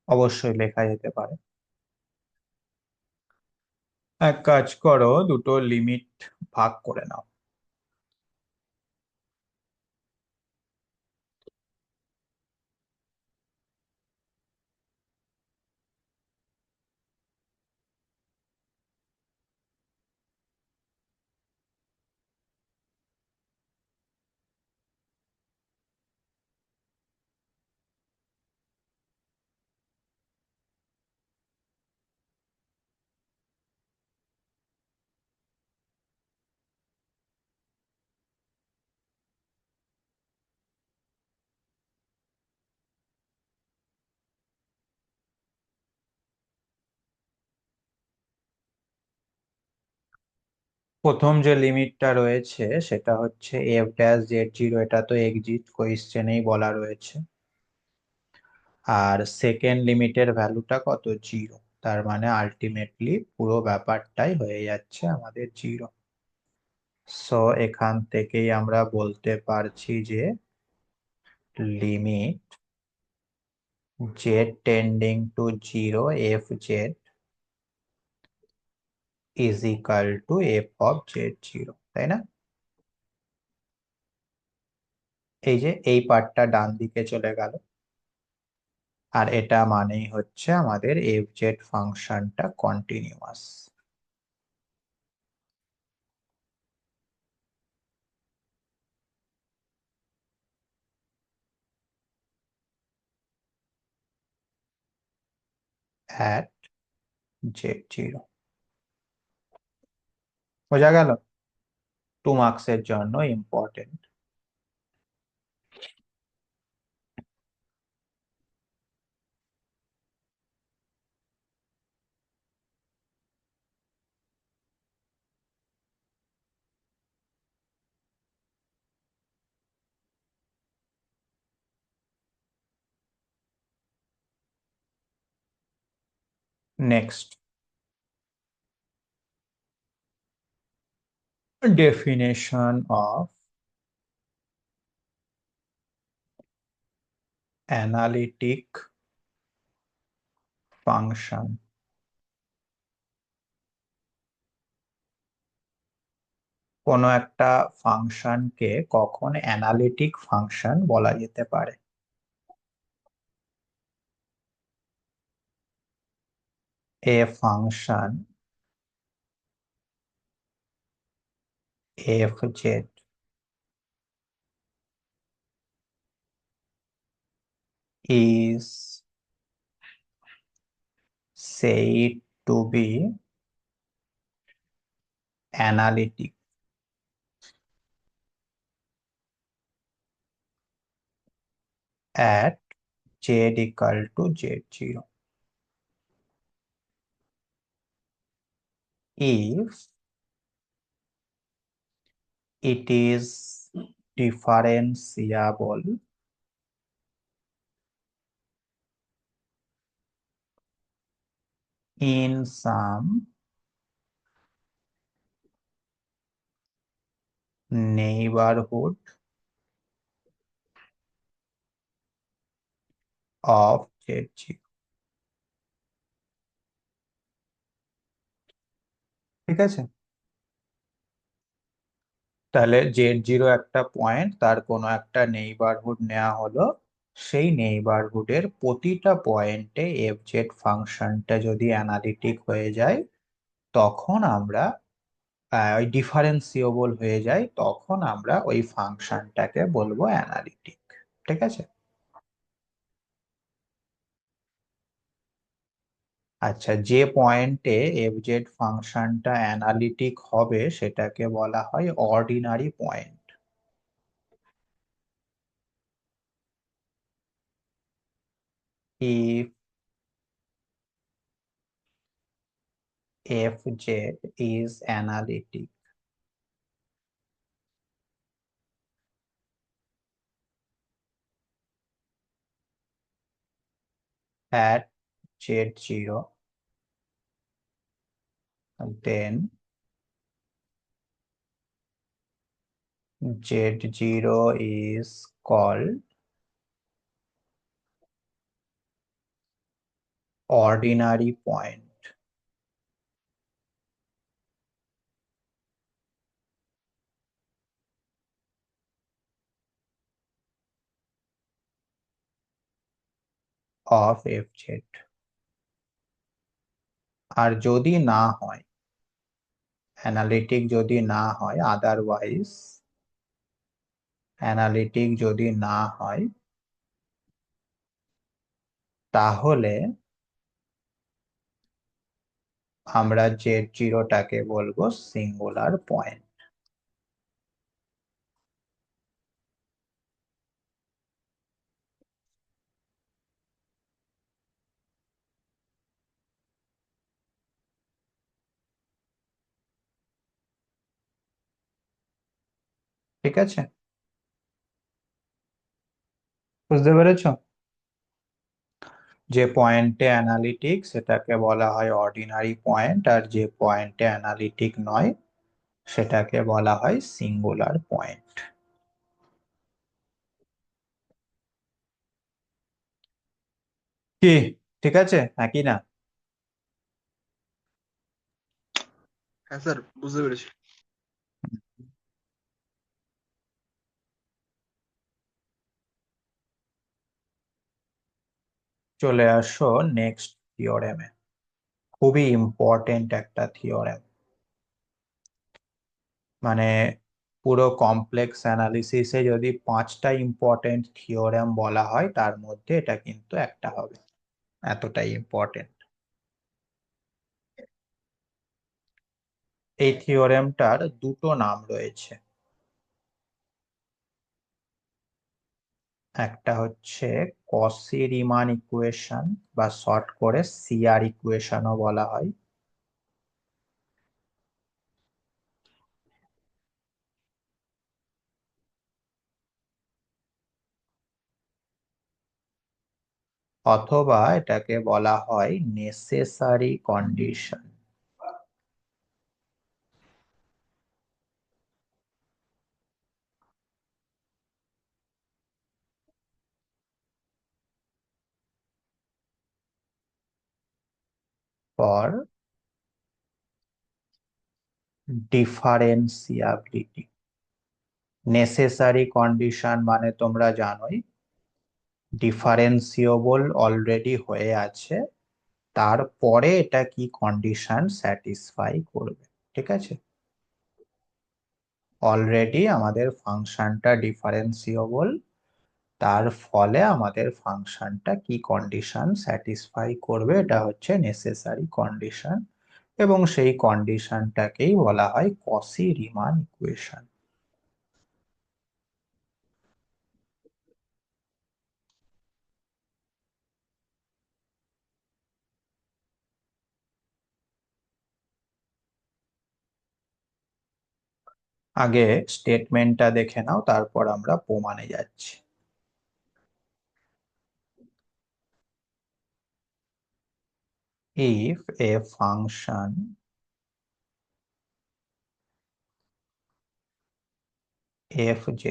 অবশ্যই লেখা যেতে পারে। এক কাজ করো, দুটো লিমিট ভাগ করে নাও। প্রথম যে লিমিটটা রয়েছে সেটা হচ্ছে f'(z0), এটা তো এক্সিট কোয়েশ্চেনেই বলা রয়েছে। আর সেকেন্ড লিমিটের ভ্যালুটা কত? 0। তার মানে আলটিমেটলি পুরো ব্যাপারটাই হয়ে যাচ্ছে আমাদের 0। সো এখান থেকেই আমরা বলতে পারছি যে limit z tending to 0 fz is equal to f of z0, তাই না? এই যে এই পার্টটা ডান দিকে চলে গেল, আর এটা মানেই হচ্ছে আমাদের fz ফাংশনটা কন্টিনিউয়াস। At z0। বোঝা গেল? 2 মার্কসের জন্য important. Next, definition of analytic function। কোনো একটা ফাংশনকে কখন অ্যানালিটিক ফাংশন বলা যেতে পারে? A function F Z is said to be analytic at z equal to z0 if it is differentiable in some neighborhood of z0। ঠিক আছে? তাহলে z0 একটা পয়েন্ট, তার কোনো একটা নেইবারহুড নেওয়া হলো, সেই নেইবারহুডের প্রতিটা পয়েন্টে এফ জেড ফাংশনটা যদি অ্যানালিটিক হয়ে যায়, তখন আমরা ওই ডিফারেন্সিয়েবল হয়ে যায়, তখন আমরা ওই ফাংশনটাকে বলবো অ্যানালিটিক। ঠিক আছে? আচ্ছা, যে পয়েন্টে এফ জেড ফাংশনটা অ্যানালিটিক হবে সেটাকে বলা হয় ordinary point. if fz is analytic at z0, then z0 is called ordinary point of fz। আর যদি না হয়, অ্যানালিটিক যদি না হয়, আদারওয়াইজ অ্যানালিটিক যদি না হয়, তাহলে আমরা z0টাকে বলবো সিঙ্গুলার পয়েন্ট। ঠিক আছে? বুঝতে পেরেছো? যে পয়েন্টে অ্যানালিটিক সেটাকে বলা হয় অর্ডিনারি পয়েন্ট, আর যে পয়েন্টে অ্যানালিটিক নয় সেটাকে বলা হয় সিঙ্গুলার পয়েন্ট। কি ঠিক আছে নাকি না? হ্যাঁ স্যার, বুঝতে পেরেছি। চলে আসো নেক্সট থিওরেমে। খুবই ইম্পর্টেন্ট একটা থিওরেম, মানে পুরো কমপ্লেক্স অ্যানালিসিসে যদি 5টা ইম্পর্টেন্ট থিওরেম বলা হয় তার মধ্যে এটা কিন্তু একটা হবে, এতটাই ইম্পর্টেন্ট। এই থিওরেমটার দুটো নাম রয়েছে, একটা হচ্ছে কসি রিমান ইকুয়েশন বা শর্ট করে সিআর ইকুয়েশনও বলা হয়, অথবা এটাকে বলা হয় necessary condition. For differentiability. Necessary condition মানে তোমরা জানোই ডিফারেন্সিয়েবল অলরেডি হয়ে আছে, তারপরে এটা কি কন্ডিশন স্যাটিসফাই করবে। ঠিক আছে, অলরেডি আমাদের ফাংশনটা ডিফারেন্সিয়েবল, তার ফলে আমাদের ফাংশনটা কি কন্ডিশন স্যাটিসফাই করবে, এটা হচ্ছে নেসেসারি কন্ডিশন, এবং সেই কন্ডিশনটাকেই বলা হয় কসি রিমান ইকুয়েশন। আগে স্টেটমেন্টটা দেখে নাও, তারপর আমরা প্রমাণে যাচ্ছি। If a function fz,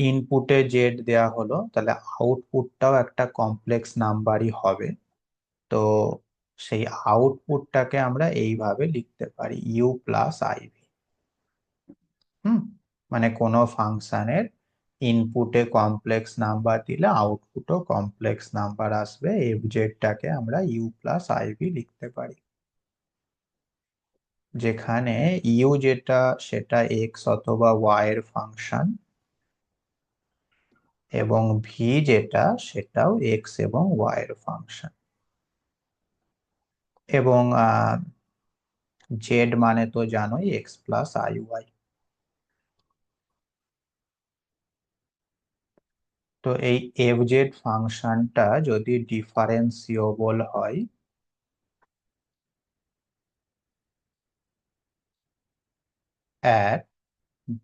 ইনপুটে জেড দেয়া হলো, তাহলে আউটপুটটাও একটা কমপ্লেক্স নাম্বারই হবে। তো সেই আউটপুটটাকে আমরা এইভাবে লিখতে পারি ইউ প্লাস আইভি। মানে কোনো ফাংশনের ইনপুটে কমপ্লেক্স নাম্বার দিলে আউটপুটও কমপ্লেক্স নাম্বার আসবে, এফজেডটাকে আমরা ইউ প্লাস আইভি লিখতে পারি, যেখানে ইউ যেটা সেটা এক্স অথবা ওয়াই এর ফাংশন, এবং ভি যেটা সেটাও এক্স এবং ওয়াই এর ফাংশন, এবং জেড মানে তো জানোই এক্স প্লাস আই ওয়াই। তো এই এফ জেড ফাংশনটা যদি ডিফারেন্সিয়েবল হয় at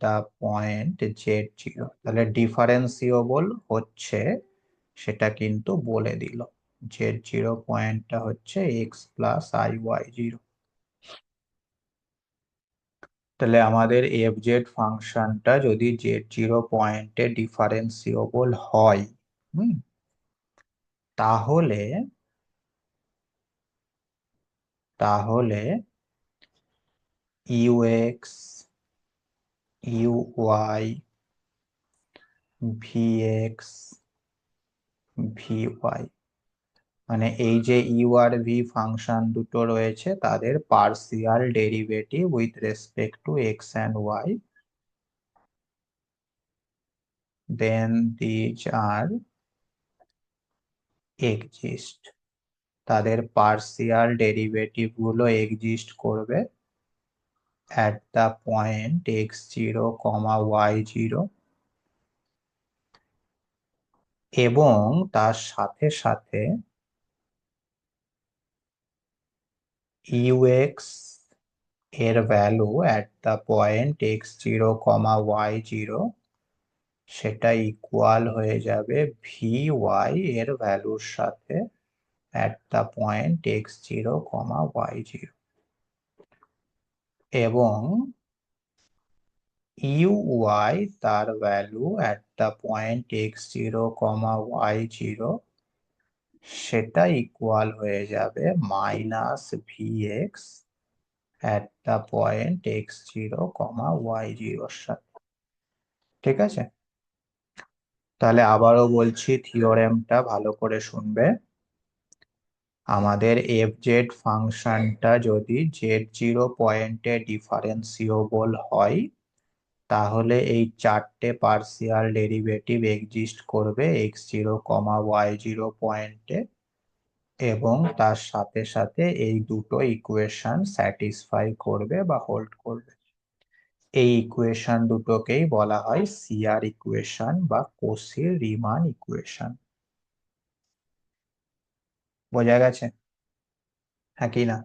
the point zed zero, তাহলে ডিফারেন্সিয়েবল হচ্ছে সেটা কিন্তু বলে দিল, জেড জিরো পয়েন্টটা হচ্ছে x plus i y zero. তাহলে আমাদের এফ জেড ফাংশনটা যদি জেড জিরো পয়েন্টে ডিফারেন্সিয়েবল হয়, হুম, তাহলে তাহলে u x, u y, v x, v y, মানে এই যে ইউ আর ভি ফাংশন দুটো রয়েছে তাদের partial derivative with respect to x and y, then these are exist, তাদের পার্সিয়াল ডেরিভেটিভ গুলো এক্সিস্ট করবে at the point x0, y0, এবং তার সাথে সাথে ux এর value at the point x0, y0 সেটা ইকুয়াল হয়ে যাবে vy এর ভ্যালুর সাথে at the point x0, y0, এবং uy তার value at the point x0, y0 সেটা ইকুয়াল হয়ে যাবে minus v x at the point x zero comma y জিরোর সাথে। ঠিক আছে, তাহলে আবারও বলছি, থিওরেমটা ভালো করে শুনবে। আমাদের এফ জেড ফাংশনটা যদি জেড জিরো পয়েন্টে ডিফারেন্সিয়েবল হয়, তাহলে এই চারটে পার্সিয়াল ডেরিভেটিভ এক্সিস্ট করবে x zero comma y zero পয়েন্টে, এবং তার সাথে সাথে এই দুটো ইকুয়েশন স্যাটিসফাই করবে বা হোল্ড করবে। এই ইকুয়েশন দুটোকেই বলা হয় সিআর ইকুয়েশন বা কোসি রিমান ইকুয়েশন। বোঝা গেছে? হ্যাঁ কি না?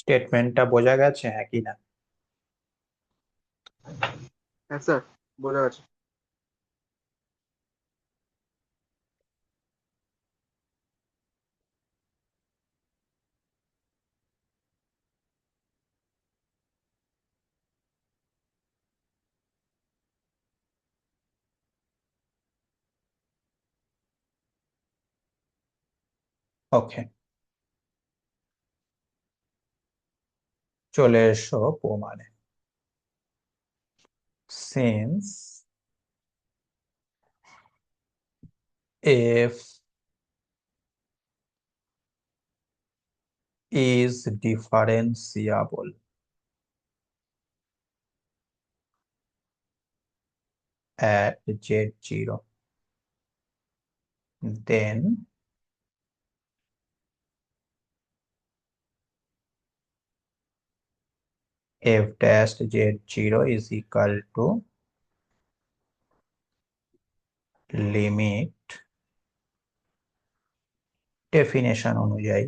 স্টেটমেন্টটা বোঝা গেছে? হ্যাঁ কি না? হ্যাঁ স্যার, বোঝা গেছে। ওকে, চলে এসো প্রমাণে। Since f is differentiable at z0, then f dash z0 is equal to limit definition অনুযায়ী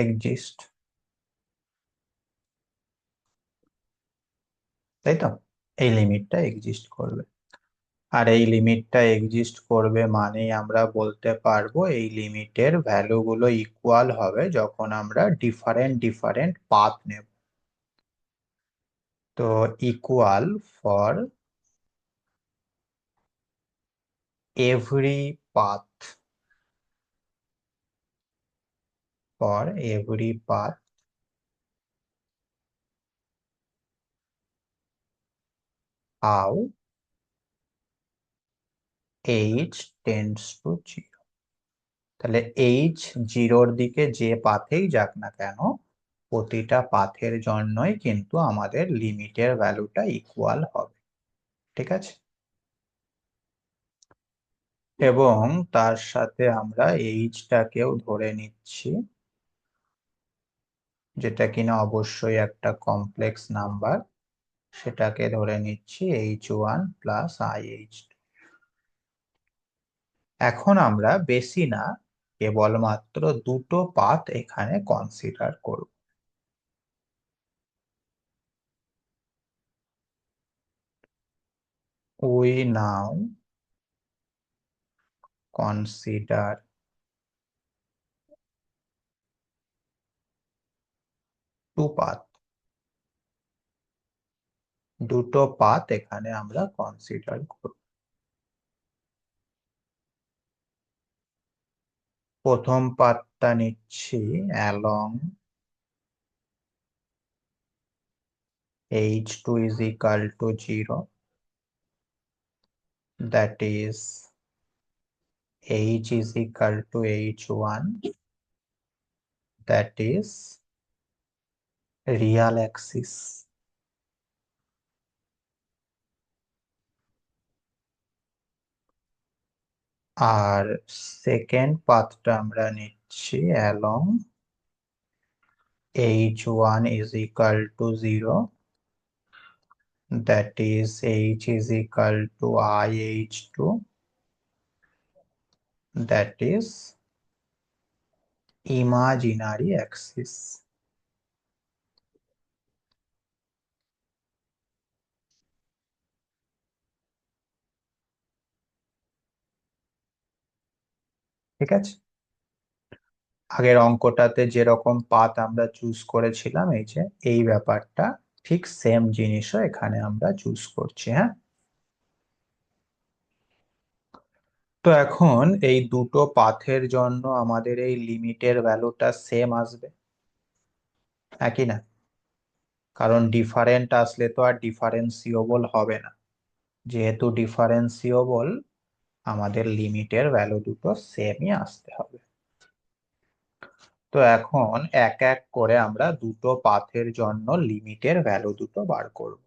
exist, তাই তো? এই লিমিটটা এক্সিস্ট করবে। আর এই লিমিটটা এক্সিস্ট করবে মানেই আমরা বলতে পারবো এই লিমিটের ভ্যালুগুলো ইকুয়াল হবে যখন আমরা ডিফারেন্ট ডিফারেন্ট পাথ নেব। তো equal for every path, for every path how h tends to 0। তাহলে h জিরোর দিকে যে পাথেই যাক না কেন, প্রতিটা পাথের জন্যই কিন্তু আমাদের লিমিটের ভ্যালুটা ইকুয়াল হবে। ঠিক আছে? এবং তার সাথে আমরা এইচটাকেও ধরে নিচ্ছি, যেটা কিনা অবশ্যই একটা কমপ্লেক্স নাম্বার। সেটাকে ধরে নিচ্ছি h1 প্লাস IH2। এখন আমরা বেশি না, কেবলমাত্র দুটো পাথ এখানে কনসিডার করব। We now consider to path. দুটো পাথ এখানে আমরা কনসিডার করব। প্রথম পাথটা নিচ্ছি along h2 is equal to 0, that is h is equal to h1, that is real axis। আর সেকেন্ড পাথটা আমরা নিচ্ছি along h1 is equal to 0, that is h is equal to IH2, that is imaginary axis। ঠিক আছে? আগের অঙ্কটাতে যেরকম path আমরা choose করেছিলাম, এই যে এই ব্যাপারটা ঠিক সেম জিনিসও এখানে আমরা চুজ করছি। হ্যাঁ, তো এখন এই দুটো পাথের জন্য আমাদের এই লিমিটের ভ্যালুটা সেম আসবে, একই না? কারণ ডিফারেন্ট আসলে তো আর ডিফারেন্সিয়েবল হবে না। যেহেতু ডিফারেন্সিয়েবল, আমাদের লিমিটের ভ্যালু দুটো সেমই আসতে হবে। তো এখন এক এক করে আমরা দুটো পাথের জন্য লিমিটের ভ্যালু দুটো বার করব,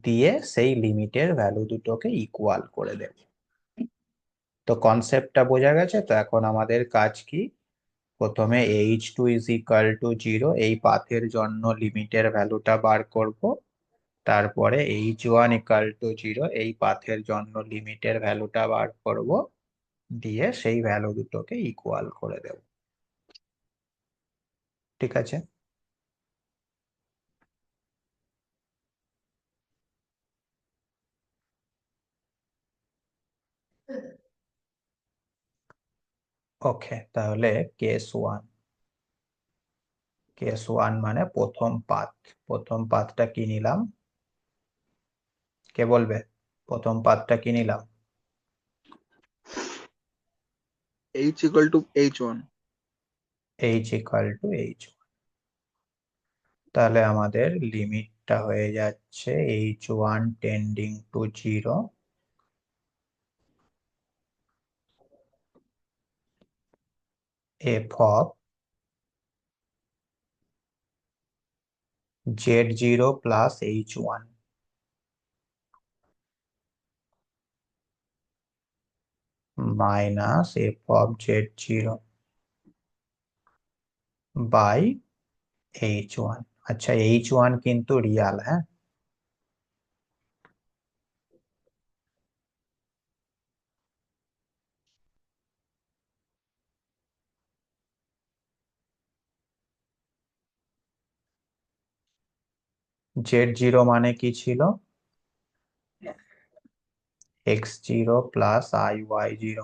দিয়ে সেই লিমিটের ভ্যালু দুটোকে ইকুয়াল করে দেব। তো কনসেপ্টটা বোঝা গেছে? তো এখন আমাদের কাজ কি? প্রথমে h2 = 0 এই পাথের জন্য লিমিটের ভ্যালুটা বার করব, তারপরে h1 = 0 এই পাথের জন্য লিমিটের ভ্যালুটা বার করব, দিয়ে সেই ভ্যালু দুটোকে ইকুয়াল করে দেব। ঠিক আছে? ওকে, তাহলে কেস ওয়ান মানে প্রথম পাথ। প্রথম পাথটা কি নিলাম? কে বলবে প্রথম পাথটা কি নিলাম? h=h1। h=h1। তাহলে আমাদের লিমিটটা হয়ে যাচ্ছে h1 trending to 0, f(z0 + h1) minus f(z0/h1)। আচ্ছা, h1 কিন্তু রিয়াল, হ্যাঁ? z0 মানে কি ছিল? x0 + iy0।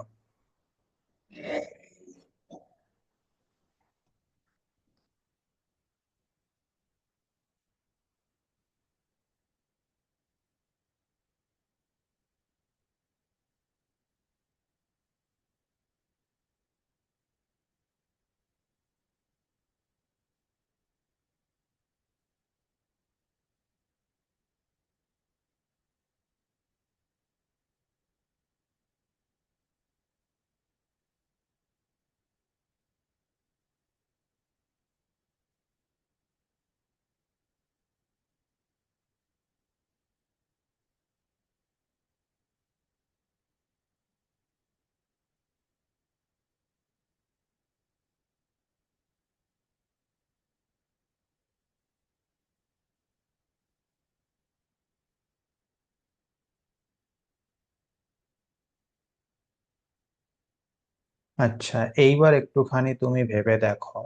আচ্ছা, এইবার একটুখানি তুমি ভেবে দেখো,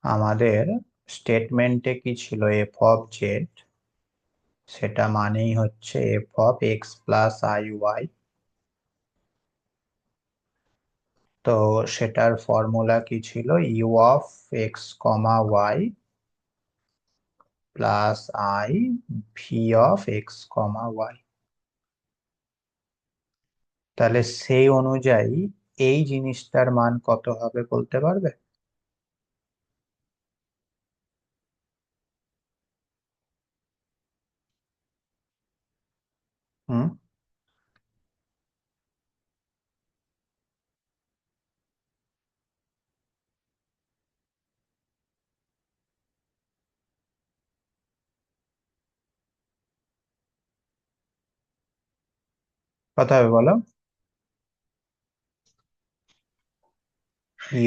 আমাদের স্টেটমেন্টে কি ছিল? f(z), সেটা মানেই হচ্ছে f(x + iy)। তো সেটার ফর্মুলা কি ছিল? u(x, y) + i v(x, y)। তাহলে সেই অনুযায়ী এই জিনিসটার মান কত হবে বলতে পারবে? হুম, কত হবে বলো?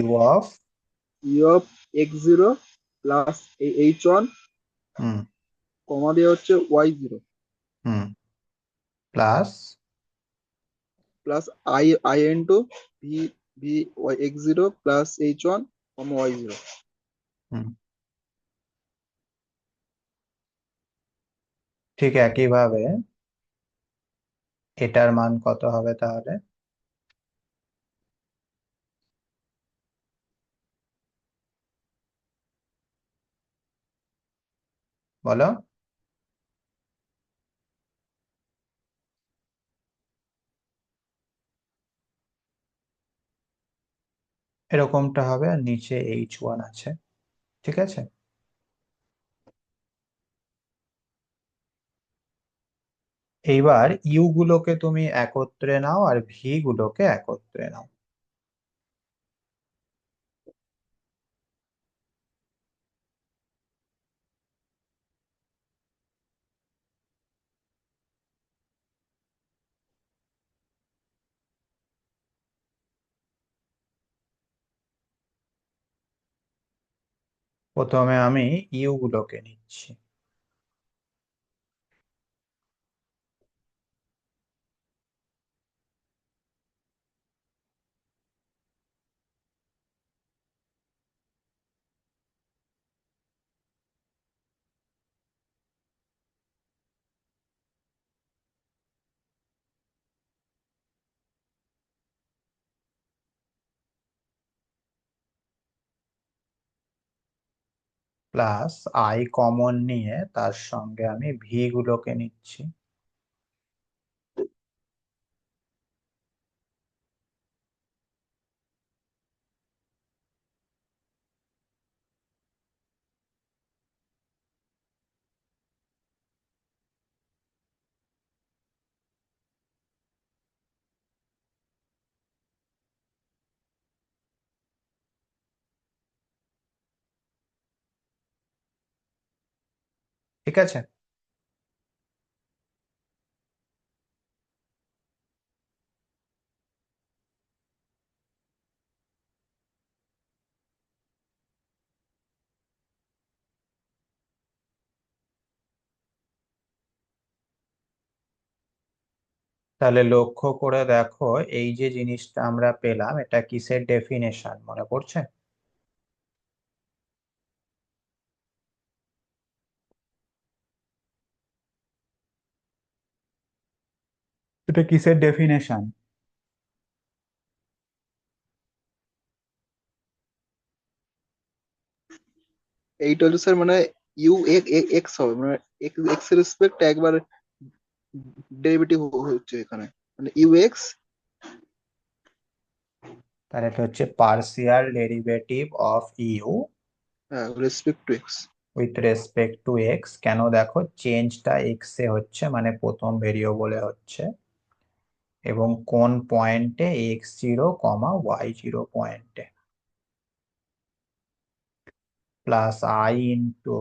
u অফ u(x0 + h1), হুম কমা দিয়ে হচ্ছে y0 hmm plus plus i into v x0 + h1, y0। হুম ঠিক একইভাবে এটার মান কত হবে তাহলে? বলো। এরকমটা হবে আর নিচে H1 আছে, ঠিক আছে। এইবার ইউ গুলোকে তুমি একত্রে নাও আর ভি গুলোকে একত্রে নাও। প্রথমে আমি ইউ গুলোকে নিচ্ছি। প্লাস আই কমন নিয়ে তার সঙ্গে আমি ভি গুলোকে নিচ্ছি। ঠিক আছে। তাহলে লক্ষ্য করে দেখো, এই যে জিনিসটা আমরা পেলাম এটা কিসের ডেফিনেশন মনে পড়ছে? এটা কিসের ডেফিনেশন? এইটা হচ্ছে স্যার মানে ইউ এক্স হবে, মানে এক্স এর রেসপেক্ট একবার ডেরিভেটিভ হচ্ছে এখানে, মানে ইউ এক্স। তাহলে এটা হচ্ছে পার্সিয়াল ডেরিভেটিভ অফ ইউ হ্যাঁ, respect to x. With respect to x. কেন দেখো, চেঞ্জটা এক্স এ হচ্ছে, মানে প্রথম ভেরিয়েবলে হচ্ছে, এবং কোন পয়েন্টে x0, y0 পয়েন্টে। প্লাস আই ইন্টু,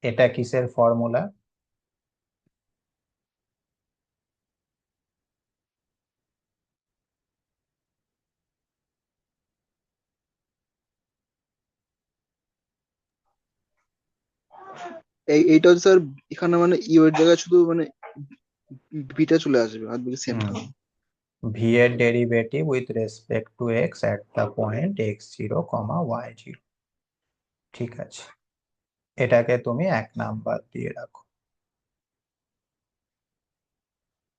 এটা কিসের ফর্মুলা? এইটা হচ্ছে স্যার এখানে মানে ইউ এর জায়গায় শুধু মানে বিটা চলে আসবে, আর বাকি সেম হুম, থাকবে। ভি এর derivative with respect to x at the point x0, y0। ঠিক আছে, এটাকে তুমি 1 নাম্বার দিয়ে রাখো।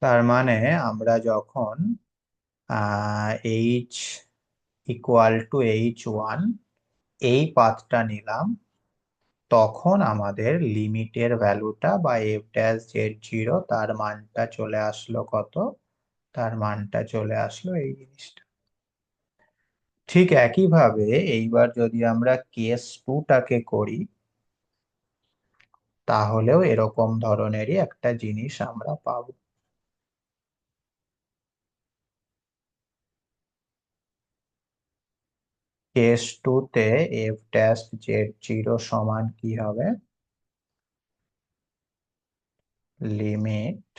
তার মানে আমরা যখন এইচ ইকুয়াল টু H1 এই পাথটা নিলাম, তখন আমাদের লিমিটের ভ্যালুটা বা f'(z0) তার মানটা চলে আসলো কত? তার মানটা চলে আসলো এই জিনিসটা। ঠিক একইভাবে এইবার যদি আমরা কেস 2টাকে করি, তাহলেও এরকম ধরনেরই একটা জিনিস আমরা পাবো। কেস 2তে f'(z0) সমান কি হবে? Limit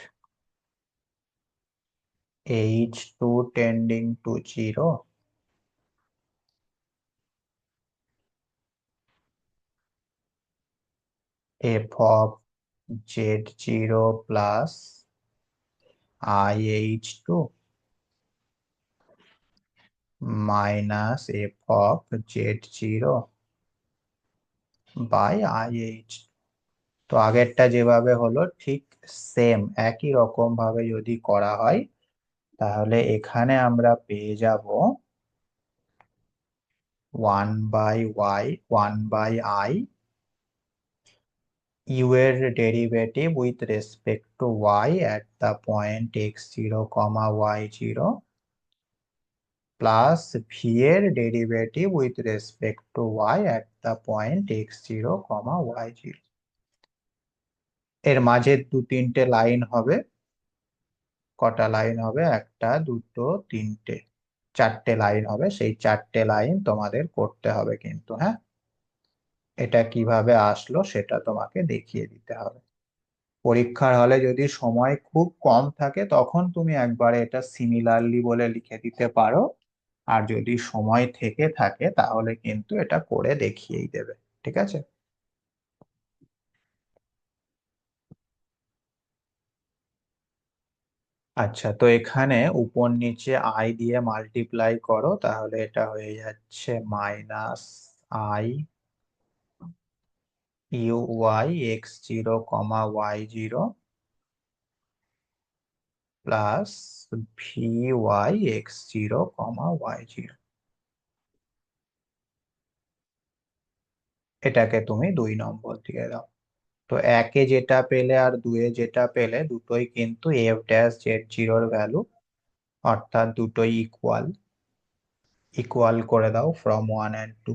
h2 tending to 0, f of z0 plus IH2 minus f of z0 by IH। তো আগেরটা যেভাবে হলো ঠিক সেম একই রকম ভাবে যদি করা হয়, তাহলে এখানে আমরা পেয়ে যাব 1/y 1/i ইউ এর derivative with respect to Y at the point x0, y0 plus V এর derivative with respect to Y at the point x0, y0। এর মাঝে দু তিনটে লাইন হবে। কটা লাইন হবে? একটা, দুটো, তিনটে, চারটে লাইন হবে। সেই চারটে লাইন তোমাদের করতে হবে কিন্তু, হ্যাঁ। এটা কিভাবে আসলো সেটা তোমাকে দেখিয়ে দিতে হবে। পরীক্ষার হলে যদি সময় খুব কম থাকে তখন তুমি একবারে এটা সিমিলারলি বলে লিখে দিতে পারো। আর যদি সময় থেকে থাকে তাহলে কিন্তু এটা করে দেখিয়েই দেবে। ঠিক আছে? আচ্ছা, তো এখানে উপর নিচে আই দিয়ে মাল্টিপ্লাই করো, তাহলে এটা হয়ে যাচ্ছে minus i u y x0, y0 plus v y x0, y0। এটাকে তুমি 2 নম্বর দিয়ে দাও। তো একে যেটা পেলে আর দুয়ে যেটা পেলে দুটোই কিন্তু এফ ড্যাশ জেড জিরোর ভ্যালু, অর্থাৎ দুটোই ইকুয়াল। ইকুয়াল করে দাও ফ্রম 1 and 2।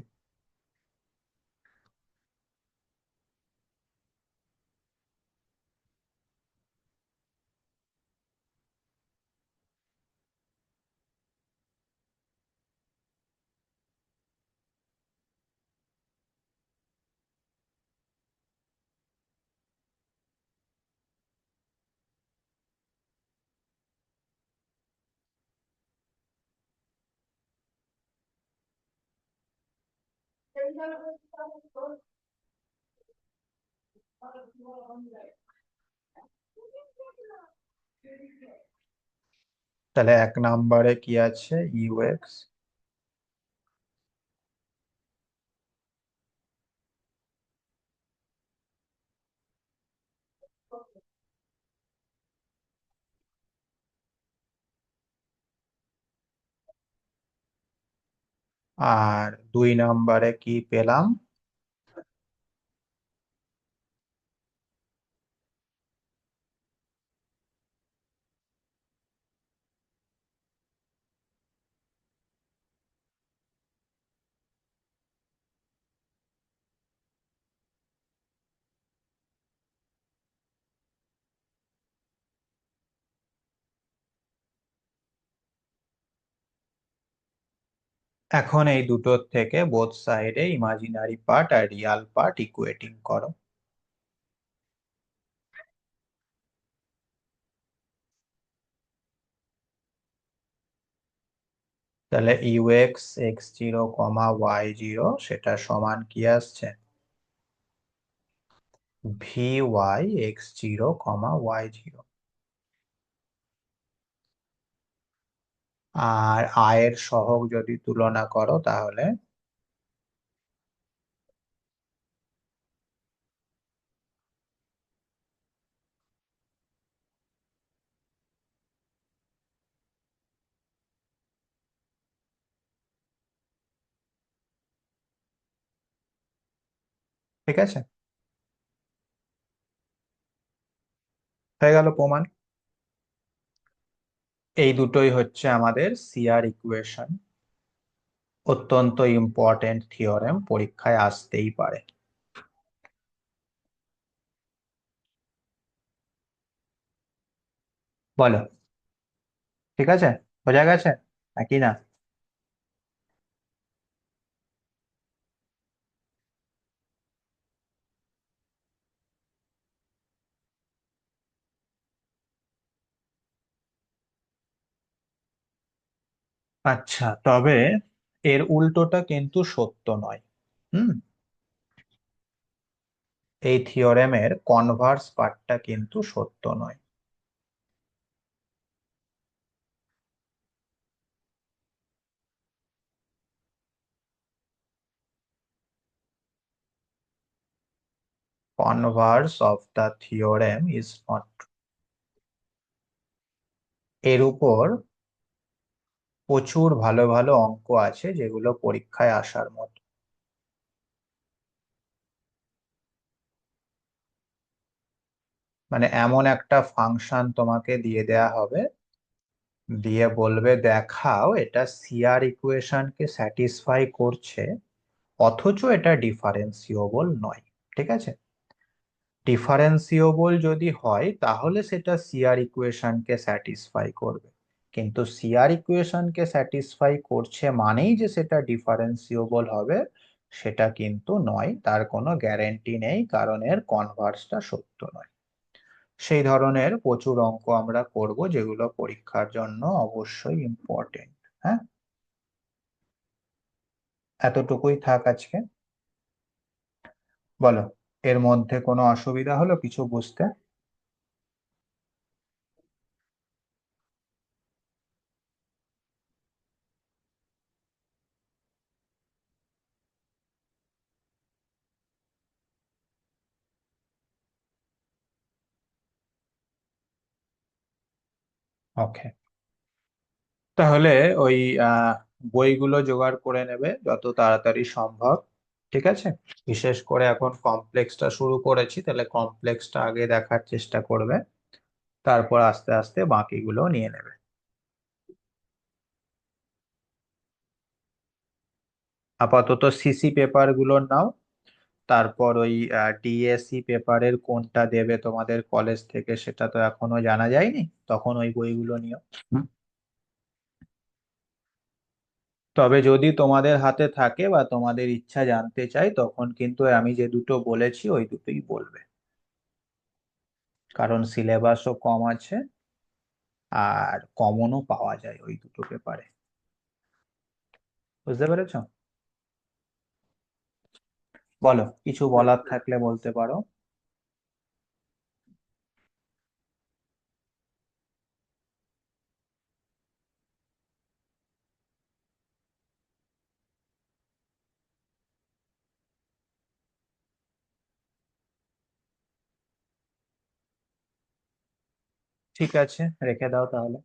তাহলে 1 নম্বরে কি আছে? ইউএক্স, আর 2 নম্বরে কি পেলাম? এখন এই দুটোর থেকে বোথ সাইডে ইমাজিনারি পার্ট আর রিয়াল পার্ট ইকুয়েটিং করো। তাহলে ইউএক্স x0, y0 সেটা সমান কি আসছে? V y x0, y0। আর আয়ের সহগ যদি তুলনা করো তাহলে ঠিক আছে, হয়ে গেল প্রমাণ। এই দুটোই হচ্ছে আমাদের সিআর ইকুয়েশন। অত্যন্ত ইম্পর্টেন্ট থিওরেম, পরীক্ষায় আসতেই পারে। বলো, ঠিক আছে? বোঝা গেছে নাকি না? আচ্ছা, তবে এর উল্টোটা কিন্তু সত্য নয়। হুম। এই থিওরেমের কনভার্স পার্টটা কিন্তু সত্য নয়। Converse of the theorem is not true. এর উপর প্রচুর ভালো ভালো অঙ্ক আছে যেগুলো পরীক্ষায় আসার মতো। মানে এমন একটা ফাংশন তোমাকে দিয়ে দেয়া হবে, দিয়ে বলবে দেখাও এটা সিআর ইকুয়েশনকে স্যাটিসফাই করছে অথচ এটা ডিফারেন্সিয়েবল নয়। ঠিক আছে, ডিফারেন্সিয়েবল যদি হয় তাহলে সেটা সিআর ইকুয়েশনকে স্যাটিসফাই করবে, কিন্তু সিআর ইকুয়েশনকে স্যাটিসফাই করছে মানেই যে সেটা ডিফারেন্সিয়েবল হবে সেটা কিন্তু নয়, তার কোনো গ্যারেন্টি নেই, কারণ এর কনভার্সটা সত্য নয়। সেই ধরনের প্রচুর অঙ্ক আমরা করব যেগুলো পরীক্ষার জন্য অবশ্যই ইম্পর্টেন্ট। হ্যাঁ, এতটুকুই থাক আজকে। বলো, এর মধ্যে কোনো অসুবিধা হলো কিছু বুঝতে? ওকে, তাহলে ওই আহ বইগুলো জোগাড় করে নেবে যত তাড়াতাড়ি সম্ভব। ঠিক আছে, বিশেষ করে এখন কমপ্লেক্সটা শুরু করেছি, তাহলে কমপ্লেক্সটা আগে দেখার চেষ্টা করবে, তারপর আস্তে আস্তে বাকিগুলো নিয়ে নেবে। আপাতত সিসি পেপার গুলো নাও, তারপর ওই ডিএসসি পেপারের কোনটা দেবে তোমাদের কলেজ থেকে সেটা তো এখনো জানা যায়নি, তখন ওই বইগুলো নিও। হুম। তবে যদি তোমাদের হাতে থাকে বা তোমাদের ইচ্ছা জানতে চাই তখন কিন্তু আমি যে দুটো বলেছি ওই দুটোই বলবে, কারণ সিলেবাসও কম আছে আর কমনও পাওয়া যায় ওই দুটো পেপারে। বুঝতে পেরেছো? বলো, কিছু বলার থাকলে বলতে পারো। ঠিক আছে, রেখে দাও তাহলে।